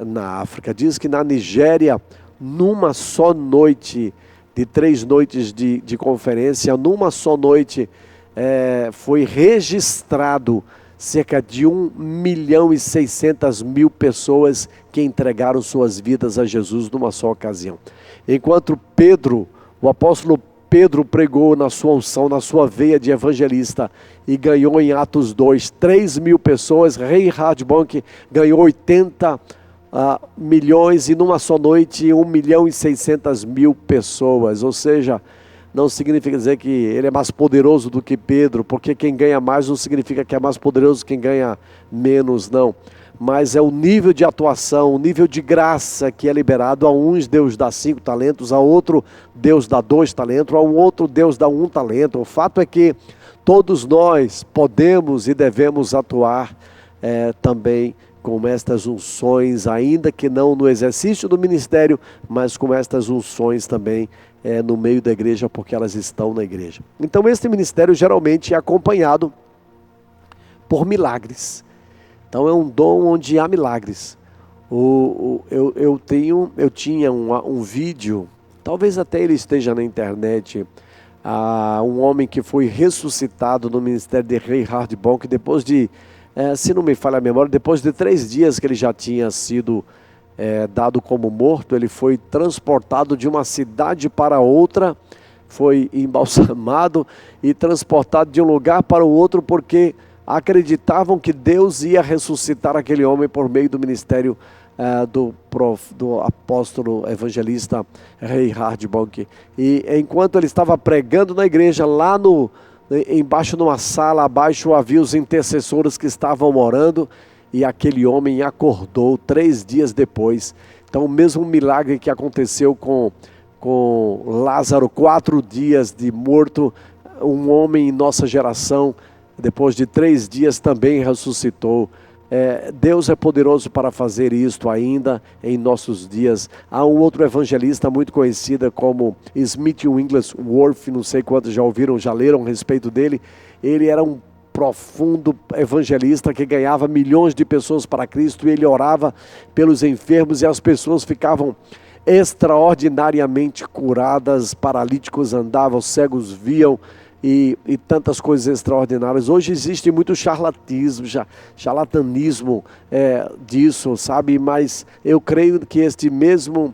na África. Diz que na Nigéria, numa só noite, de 3 noites de conferência, numa só noite, foi registrado cerca de 1.600.000 pessoas que entregaram suas vidas a Jesus numa só ocasião. Enquanto o apóstolo Pedro pregou na sua unção, na sua veia de evangelista, e ganhou em Atos 2, 3.000 pessoas, Reinhard Bonnke ganhou 80 milhões, e numa só noite 1.600.000 pessoas. Ou seja, não significa dizer que ele é mais poderoso do que Pedro, porque quem ganha mais não significa que é mais poderoso quem ganha menos, não. Mas é o nível de atuação, o nível de graça que é liberado. A uns Deus dá 5 talentos, a outro Deus dá 2 talentos, a um outro Deus dá 1 talento. O fato é que todos nós podemos e devemos atuar também com estas unções, ainda que não no exercício do ministério, mas com estas unções também no meio da igreja, porque elas estão na igreja. Então este ministério geralmente é acompanhado por milagres. Então é um dom onde há milagres. Eu tinha um vídeo, talvez até ele esteja na internet, um homem que foi ressuscitado no ministério de Reinhard Bonk, depois de, se não me falha a memória, depois de 3 dias que ele já tinha sido dado como morto, ele foi transportado de uma cidade para outra, foi embalsamado e transportado de um lugar para o outro, porque acreditavam que Deus ia ressuscitar aquele homem por meio do ministério do apóstolo evangelista Reinhard Bonk. E enquanto ele estava pregando na igreja, lá embaixo numa sala, abaixo havia os intercessores que estavam orando, e aquele homem acordou 3 dias depois. Então o mesmo milagre que aconteceu com Lázaro, 4 dias de morto, um homem em nossa geração, depois de 3 dias também ressuscitou. Deus é poderoso para fazer isto ainda em nossos dias. Há um outro evangelista muito conhecido como Smith Wigglesworth, não sei quantos já ouviram, já leram a respeito dele. Ele era um profundo evangelista que ganhava milhões de pessoas para Cristo, e ele orava pelos enfermos e as pessoas ficavam extraordinariamente curadas, paralíticos andavam, cegos viam, e tantas coisas extraordinárias. Hoje existe muito charlatanismo disso, sabe? Mas eu creio que este mesmo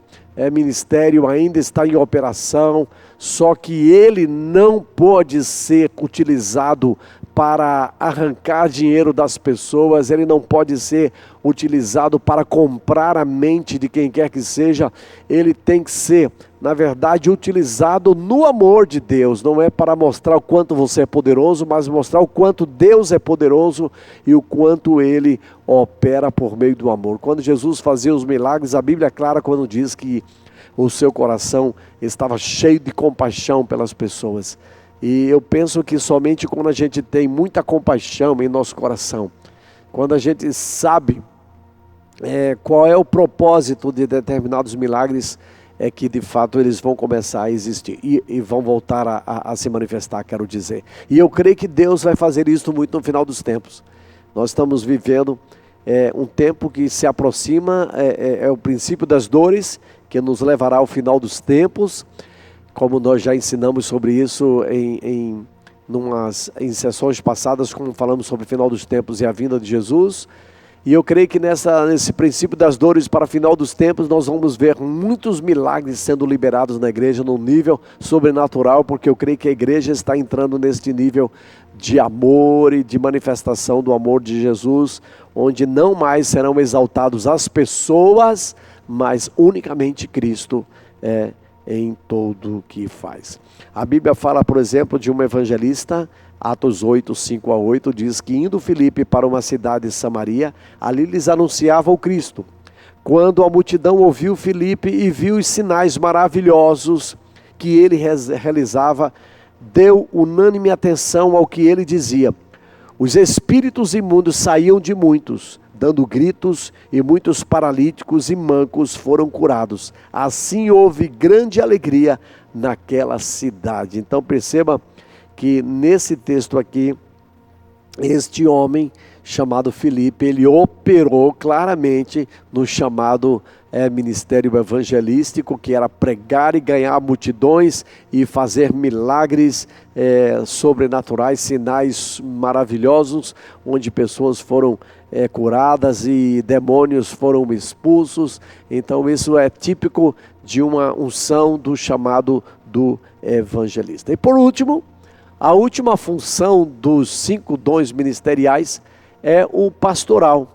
ministério ainda está em operação, só que ele não pode ser utilizado para arrancar dinheiro das pessoas, ele não pode ser utilizado para comprar a mente de quem quer que seja. Ele tem que ser, na verdade, utilizado no amor de Deus. Não é para mostrar o quanto você é poderoso, mas mostrar o quanto Deus é poderoso e o quanto Ele opera por meio do amor. Quando Jesus fazia os milagres, a Bíblia é clara quando diz que o seu coração estava cheio de compaixão pelas pessoas. E eu penso que somente quando a gente tem muita compaixão em nosso coração, quando a gente sabe qual é o propósito de determinados milagres, é que de fato eles vão começar a existir e vão voltar a se manifestar, quero dizer. E eu creio que Deus vai fazer isso muito no final dos tempos. Nós estamos vivendo um tempo que se aproxima, é o princípio das dores, que nos levará ao final dos tempos, como nós já ensinamos sobre isso em sessões passadas, como falamos sobre o final dos tempos e a vinda de Jesus. E eu creio que nesse princípio das dores para o final dos tempos, nós vamos ver muitos milagres sendo liberados na igreja num nível sobrenatural, porque eu creio que a igreja está entrando neste nível de amor e de manifestação do amor de Jesus, onde não mais serão exaltados as pessoas, mas unicamente Cristo em tudo o que faz. A Bíblia fala, por exemplo, de um evangelista, Atos 8, 5-8, diz que indo Filipe para uma cidade de Samaria, ali lhes anunciava o Cristo. Quando a multidão ouviu Filipe e viu os sinais maravilhosos que ele realizava, deu unânime atenção ao que ele dizia. Os espíritos imundos saíam de muitos, dando gritos, e muitos paralíticos e mancos foram curados. Assim houve grande alegria naquela cidade. Então perceba que nesse texto aqui, este homem chamado Filipe, ele operou claramente no chamado ministério evangelístico, que era pregar e ganhar multidões e fazer milagres sobrenaturais, sinais maravilhosos, onde pessoas foram curadas e demônios foram expulsos. Então isso é típico de uma unção do chamado do evangelista. E por último, a última função dos 5 dons ministeriais é o pastoral.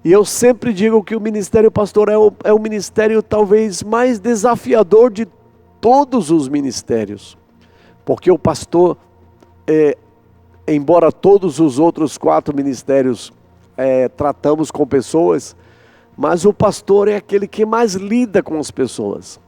E eu sempre digo que o ministério pastoral é o ministério talvez mais desafiador de todos os ministérios. Porque o pastor, embora todos os outros 4 ministérios tratamos com pessoas, mas o pastor é aquele que mais lida com as pessoas.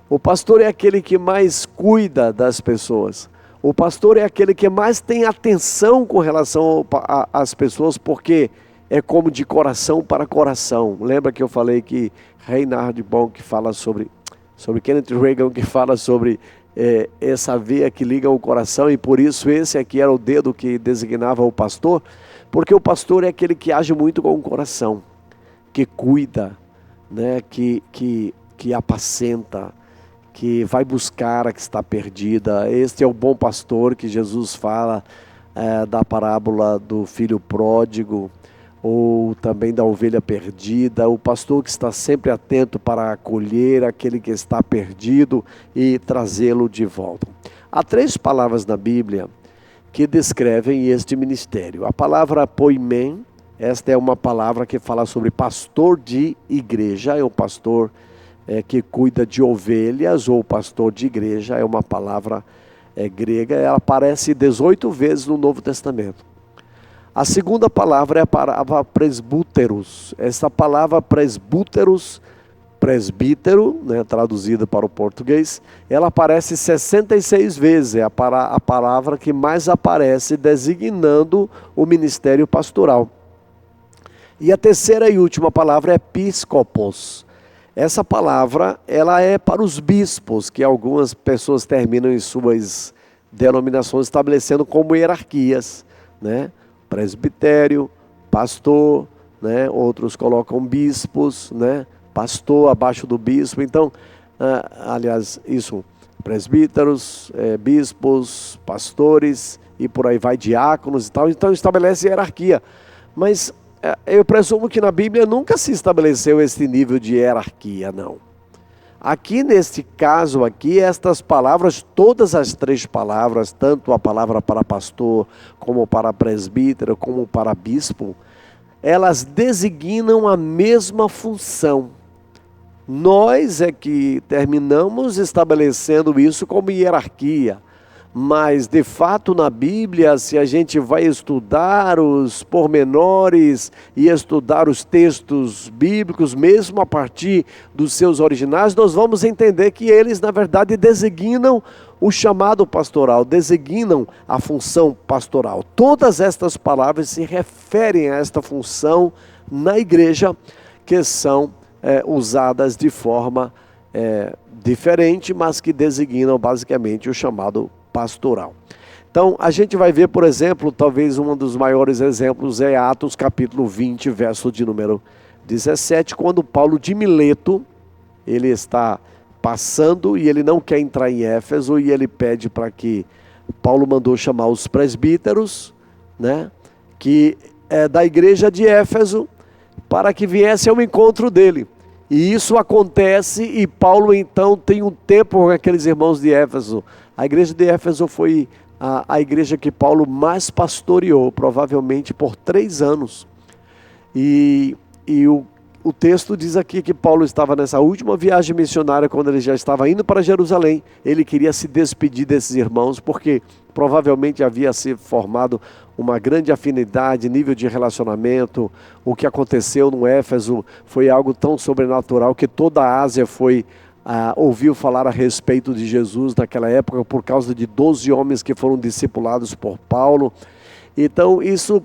O pastor é aquele que mais cuida das pessoas. O pastor é aquele que mais tem atenção com relação às pessoas, porque é como de coração para coração. Lembra que eu falei que Reinhard Bonk fala sobre Kenneth Reagan, que fala sobre essa veia que liga o coração, e por isso esse aqui era o dedo que designava o pastor, Porque o pastor é aquele que age muito com o coração, que cuida, né? que apacenta, que vai buscar a que está perdida. Este é o bom pastor que Jesus fala da parábola do filho pródigo, ou também da ovelha perdida, o pastor que está sempre atento para acolher aquele que está perdido e trazê-lo de volta. Há 3 palavras na Bíblia que descrevem este ministério. A palavra poimen, esta é uma palavra que fala sobre pastor de igreja, é um pastor que cuida de ovelhas, ou pastor de igreja, é uma palavra grega, ela aparece 18 vezes no Novo Testamento. A segunda palavra é a palavra presbúteros. Essa palavra presbúteros, presbítero, né, traduzida para o português, ela aparece 66 vezes. É a palavra que mais aparece designando o ministério pastoral. E a terceira e última palavra é episcopos. Essa palavra, ela é para os bispos, que algumas pessoas terminam em suas denominações estabelecendo como hierarquias, né? Presbitério, pastor, né? Outros colocam bispos, né? Pastor abaixo do bispo. Então, aliás, isso, presbíteros, bispos, pastores e por aí vai, diáconos e tal. Então estabelece hierarquia. Mas eu presumo que na Bíblia nunca se estabeleceu esse nível de hierarquia, não. Aqui neste caso aqui, estas palavras, todas as 3 palavras, tanto a palavra para pastor, como para presbítero, como para bispo, elas designam a mesma função. Nós é que terminamos estabelecendo isso como hierarquia, mas de fato na Bíblia, se a gente vai estudar os pormenores e estudar os textos bíblicos, mesmo a partir dos seus originais, nós vamos entender que eles na verdade designam o chamado pastoral, designam a função pastoral. Todas estas palavras se referem a esta função na igreja, que são usadas de forma diferente, mas que designam basicamente o chamado pastoral. Então, a gente vai ver, por exemplo, talvez um dos maiores exemplos é Atos capítulo 20, verso de número 17, quando Paulo de Mileto, ele está passando e ele não quer entrar em Éfeso e ele pede para que Paulo mandou chamar os presbíteros, né, que é da igreja de Éfeso, para que viesse ao encontro dele. E isso acontece e Paulo então tem um tempo com aqueles irmãos de Éfeso. A igreja de Éfeso foi a igreja que Paulo mais pastoreou, provavelmente por 3 anos. E o texto diz aqui que Paulo estava nessa última viagem missionária, quando ele já estava indo para Jerusalém. Ele queria se despedir desses irmãos, porque provavelmente havia se formado uma grande afinidade, nível de relacionamento. O que aconteceu no Éfeso foi algo tão sobrenatural que toda a Ásia ouviu falar a respeito de Jesus naquela época, por causa de 12 homens que foram discipulados por Paulo. Então isso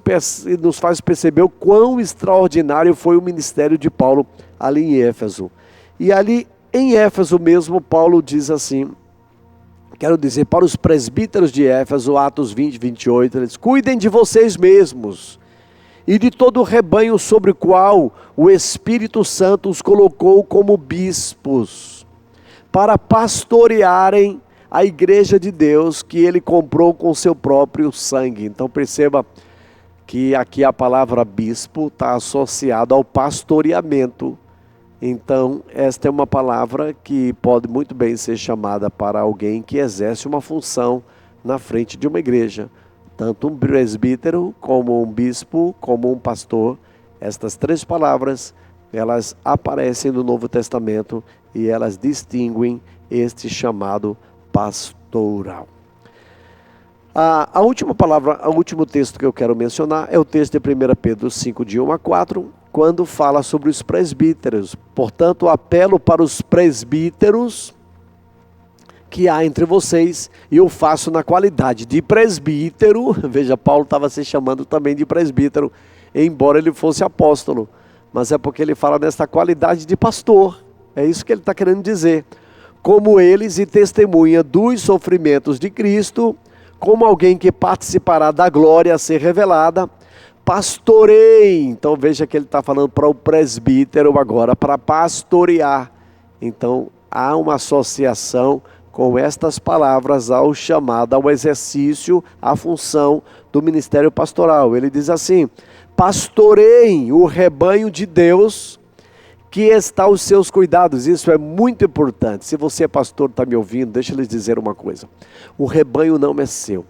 nos faz perceber o quão extraordinário foi o ministério de Paulo ali em Éfeso. E ali em Éfeso mesmo, Paulo diz assim, quero dizer, para os presbíteros de Éfeso, Atos 20, 28, eles: cuidem de vocês mesmos e de todo o rebanho sobre o qual o Espírito Santo os colocou como bispos, para pastorearem a igreja de Deus que ele comprou com seu próprio sangue. Então perceba que aqui a palavra bispo está associada ao pastoreamento. Então esta é uma palavra que pode muito bem ser chamada para alguém que exerce uma função na frente de uma igreja. Tanto um presbítero, como um bispo, como um pastor. Estas 3 palavras, elas aparecem no Novo Testamento e elas distinguem este chamado pastoral. A última palavra, o último texto que eu quero mencionar é o texto de 1 Pedro 5, de 1 a 4, quando fala sobre os presbíteros. Portanto, apelo para os presbíteros que há entre vocês, e eu faço na qualidade de presbítero. Veja, Paulo estava se chamando também de presbítero, embora ele fosse apóstolo, mas é porque ele fala nessa qualidade de pastor. É isso que ele está querendo dizer. Como eles, e testemunha dos sofrimentos de Cristo, como alguém que participará da glória a ser revelada, pastorei. Então veja que ele está falando para o presbítero agora, para pastorear. Então há uma associação com estas palavras ao chamado, ao exercício, à função do ministério pastoral. Ele diz assim: pastorei o rebanho de Deus que está aos seus cuidados. Isso é muito importante. Se você é pastor, está me ouvindo, deixa eu lhes dizer uma coisa. O rebanho não é seu.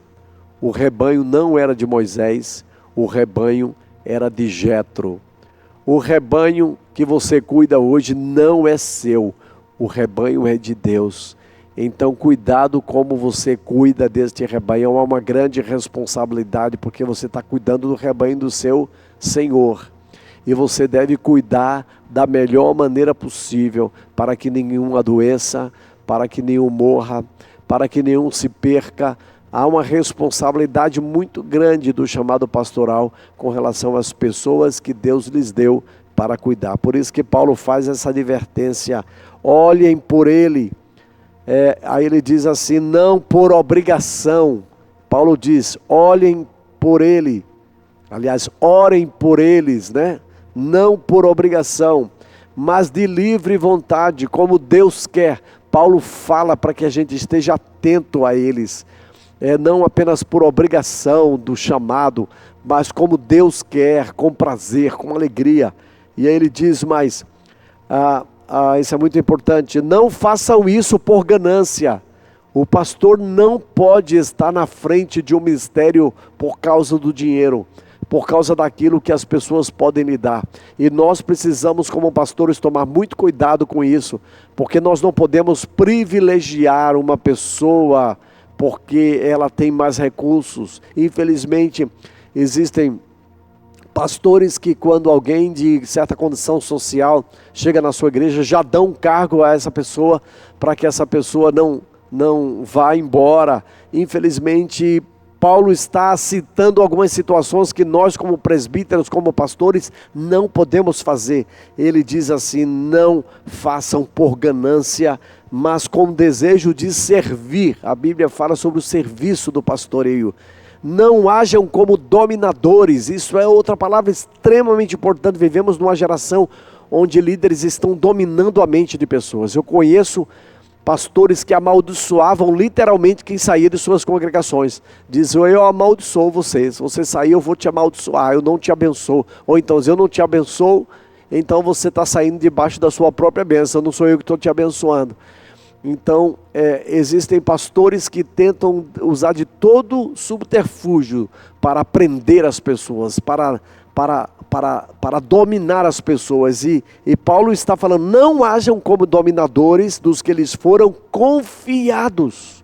O rebanho não era de Moisés, o rebanho era de Jetro. O rebanho que você cuida hoje não é seu, o rebanho é de Deus. Então cuidado como você cuida deste rebanho, é uma grande responsabilidade, porque você está cuidando do rebanho do seu Senhor. E você deve cuidar da melhor maneira possível, para que nenhum adoeça, para que nenhum morra, para que nenhum se perca. Há uma responsabilidade muito grande do chamado pastoral com relação às pessoas que Deus lhes deu para cuidar. Por isso que Paulo faz essa advertência: olhem por ele. Aí ele diz assim, não por obrigação. Paulo diz, olhem por ele. Aliás, orem por eles, né? Não por obrigação, mas de livre vontade, como Deus quer. Paulo fala para que a gente esteja atento a eles. Não apenas por obrigação do chamado, mas como Deus quer, com prazer, com alegria. E aí ele diz mais, isso é muito importante, não façam isso por ganância. O pastor não pode estar na frente de um ministério por causa do dinheiro, por causa daquilo que as pessoas podem lhe dar. E nós precisamos, como pastores, tomar muito cuidado com isso, porque nós não podemos privilegiar uma pessoa porque ela tem mais recursos. Infelizmente, existem pastores que, quando alguém de certa condição social chega na sua igreja, já dão um cargo a essa pessoa para que essa pessoa não vá embora. Infelizmente, Paulo está citando algumas situações que nós, como presbíteros, como pastores, não podemos fazer. Ele diz assim, não façam por ganância, mas com desejo de servir. A Bíblia fala sobre o serviço do pastoreio. Não hajam como dominadores. Isso é outra palavra extremamente importante. Vivemos numa geração onde líderes estão dominando a mente de pessoas. Eu conheço pastores que amaldiçoavam literalmente quem saía de suas congregações. Diziam, eu amaldiçoo você. Se você sair, eu vou te amaldiçoar, eu não te abençoo. Ou então, se eu não te abençoo, então você está saindo debaixo da sua própria bênção, não sou eu que estou te abençoando. Então, existem pastores que tentam usar de todo subterfúgio para prender as pessoas, para dominar as pessoas. E Paulo está falando, não hajam como dominadores dos que lhes foram confiados,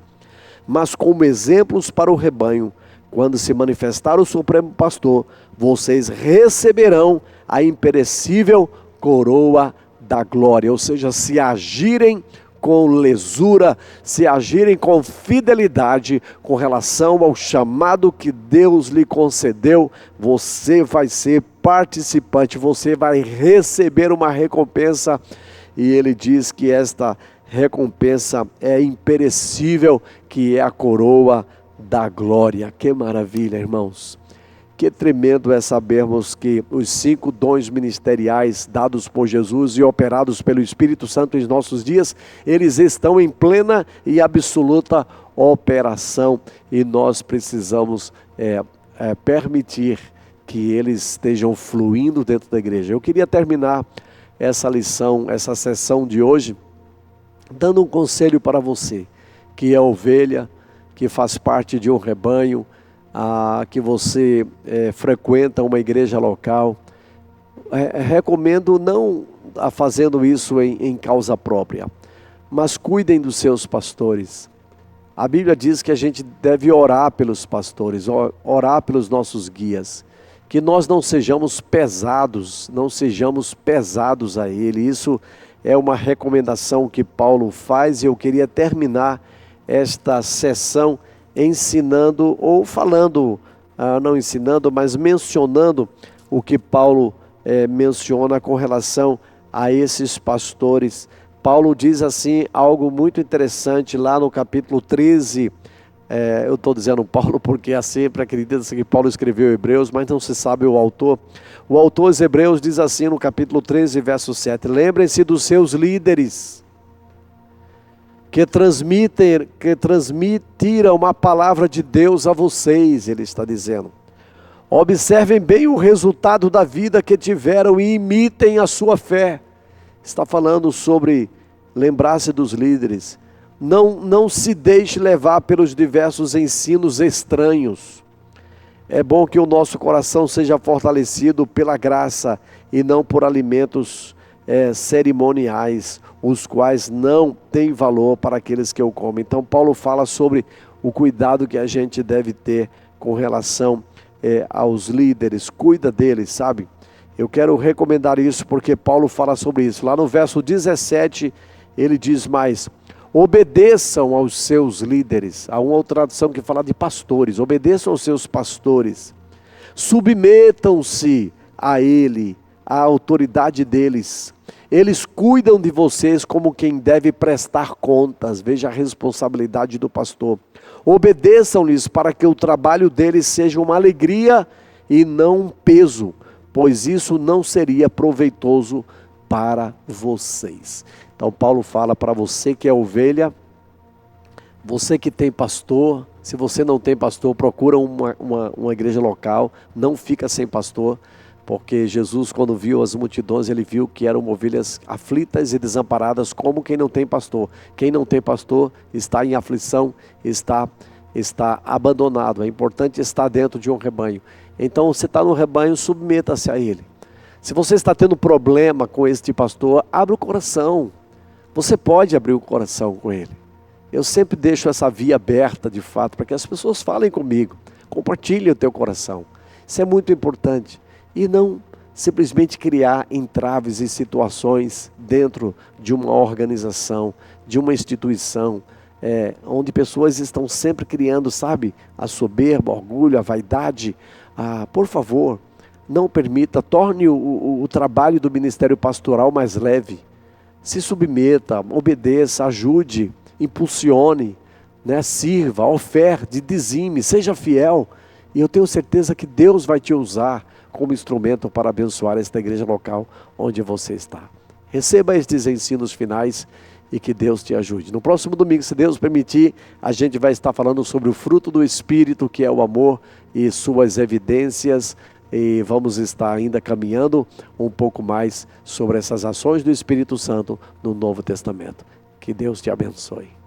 mas como exemplos para o rebanho. Quando se manifestar o Supremo Pastor, vocês receberão a imperecível coroa da glória. Ou seja, se agirem com lesura, se agirem com fidelidade com relação ao chamado que Deus lhe concedeu, você vai ser participante, você vai receber uma recompensa. E ele diz que esta recompensa é imperecível, que é a coroa da glória. Que maravilha, irmãos! Que tremendo é sabermos que os 5 dons ministeriais dados por Jesus e operados pelo Espírito Santo em nossos dias, eles estão em plena e absoluta operação, e nós precisamos permitir que eles estejam fluindo dentro da igreja. Eu queria terminar essa lição, essa sessão de hoje, dando um conselho para você, que é ovelha, que faz parte de um rebanho, que você frequenta uma igreja local. Recomendo não fazendo isso em causa própria, mas cuidem dos seus pastores. A Bíblia diz que a gente deve orar pelos pastores, orar pelos nossos guias, que nós não sejamos pesados a ele. Isso é uma recomendação que Paulo faz, e eu queria terminar esta sessão ensinando ou falando, não ensinando, mas mencionando o que Paulo menciona com relação a esses pastores. Paulo diz assim algo muito interessante lá no capítulo 13 Eu estou dizendo Paulo porque sempre acredita-se que Paulo escreveu Hebreus, mas não se sabe o autor. O autor dos Hebreus diz assim no capítulo 13, verso 7, lembrem-se dos seus líderes, que transmitiram a palavra de Deus a vocês, ele está dizendo. Observem bem o resultado da vida que tiveram e imitem a sua fé. Está falando sobre lembrar-se dos líderes. Não se deixe levar pelos diversos ensinos estranhos. É bom que o nosso coração seja fortalecido pela graça e não por alimentos cerimoniais, os quais não têm valor para aqueles que o comem. Então Paulo fala sobre o cuidado que a gente deve ter com relação aos líderes. Cuida deles, sabe? Eu quero recomendar isso porque Paulo fala sobre isso. Lá no verso 17 ele diz mais: obedeçam aos seus líderes. Há uma outra tradução que fala de pastores. Obedeçam aos seus pastores. Submetam-se a ele, à autoridade deles. Eles cuidam de vocês como quem deve prestar contas. Veja a responsabilidade do pastor. Obedeçam-lhes para que o trabalho deles seja uma alegria e não um peso, pois isso não seria proveitoso para vocês. Então Paulo fala para você que é ovelha, você que tem pastor. Se você não tem pastor, procura uma igreja local, não fica sem pastor, porque Jesus, quando viu as multidões, ele viu que eram ovelhas aflitas e desamparadas, como quem não tem pastor. Quem não tem pastor está em aflição, está abandonado. É importante estar dentro de um rebanho. Então você está no rebanho, submeta-se a ele. Se você está tendo problema com este pastor, abra o coração. Você pode abrir o coração com ele. Eu sempre deixo essa via aberta, de fato, para que as pessoas falem comigo. Compartilhem o teu coração. Isso é muito importante. E não simplesmente criar entraves e situações dentro de uma organização, de uma instituição, onde pessoas estão sempre criando, sabe, a soberba, o orgulho, a vaidade. Por favor, não permita, torne o trabalho do ministério pastoral mais leve. Se submeta, obedeça, ajude, impulsione, sirva, oferte, dizime, seja fiel. E eu tenho certeza que Deus vai te usar como instrumento para abençoar esta igreja local onde você está. Receba estes ensinos finais e que Deus te ajude. No próximo domingo, se Deus permitir, a gente vai estar falando sobre o fruto do Espírito, que é o amor e suas evidências. E vamos estar ainda caminhando um pouco mais sobre essas ações do Espírito Santo no Novo Testamento. Que Deus te abençoe.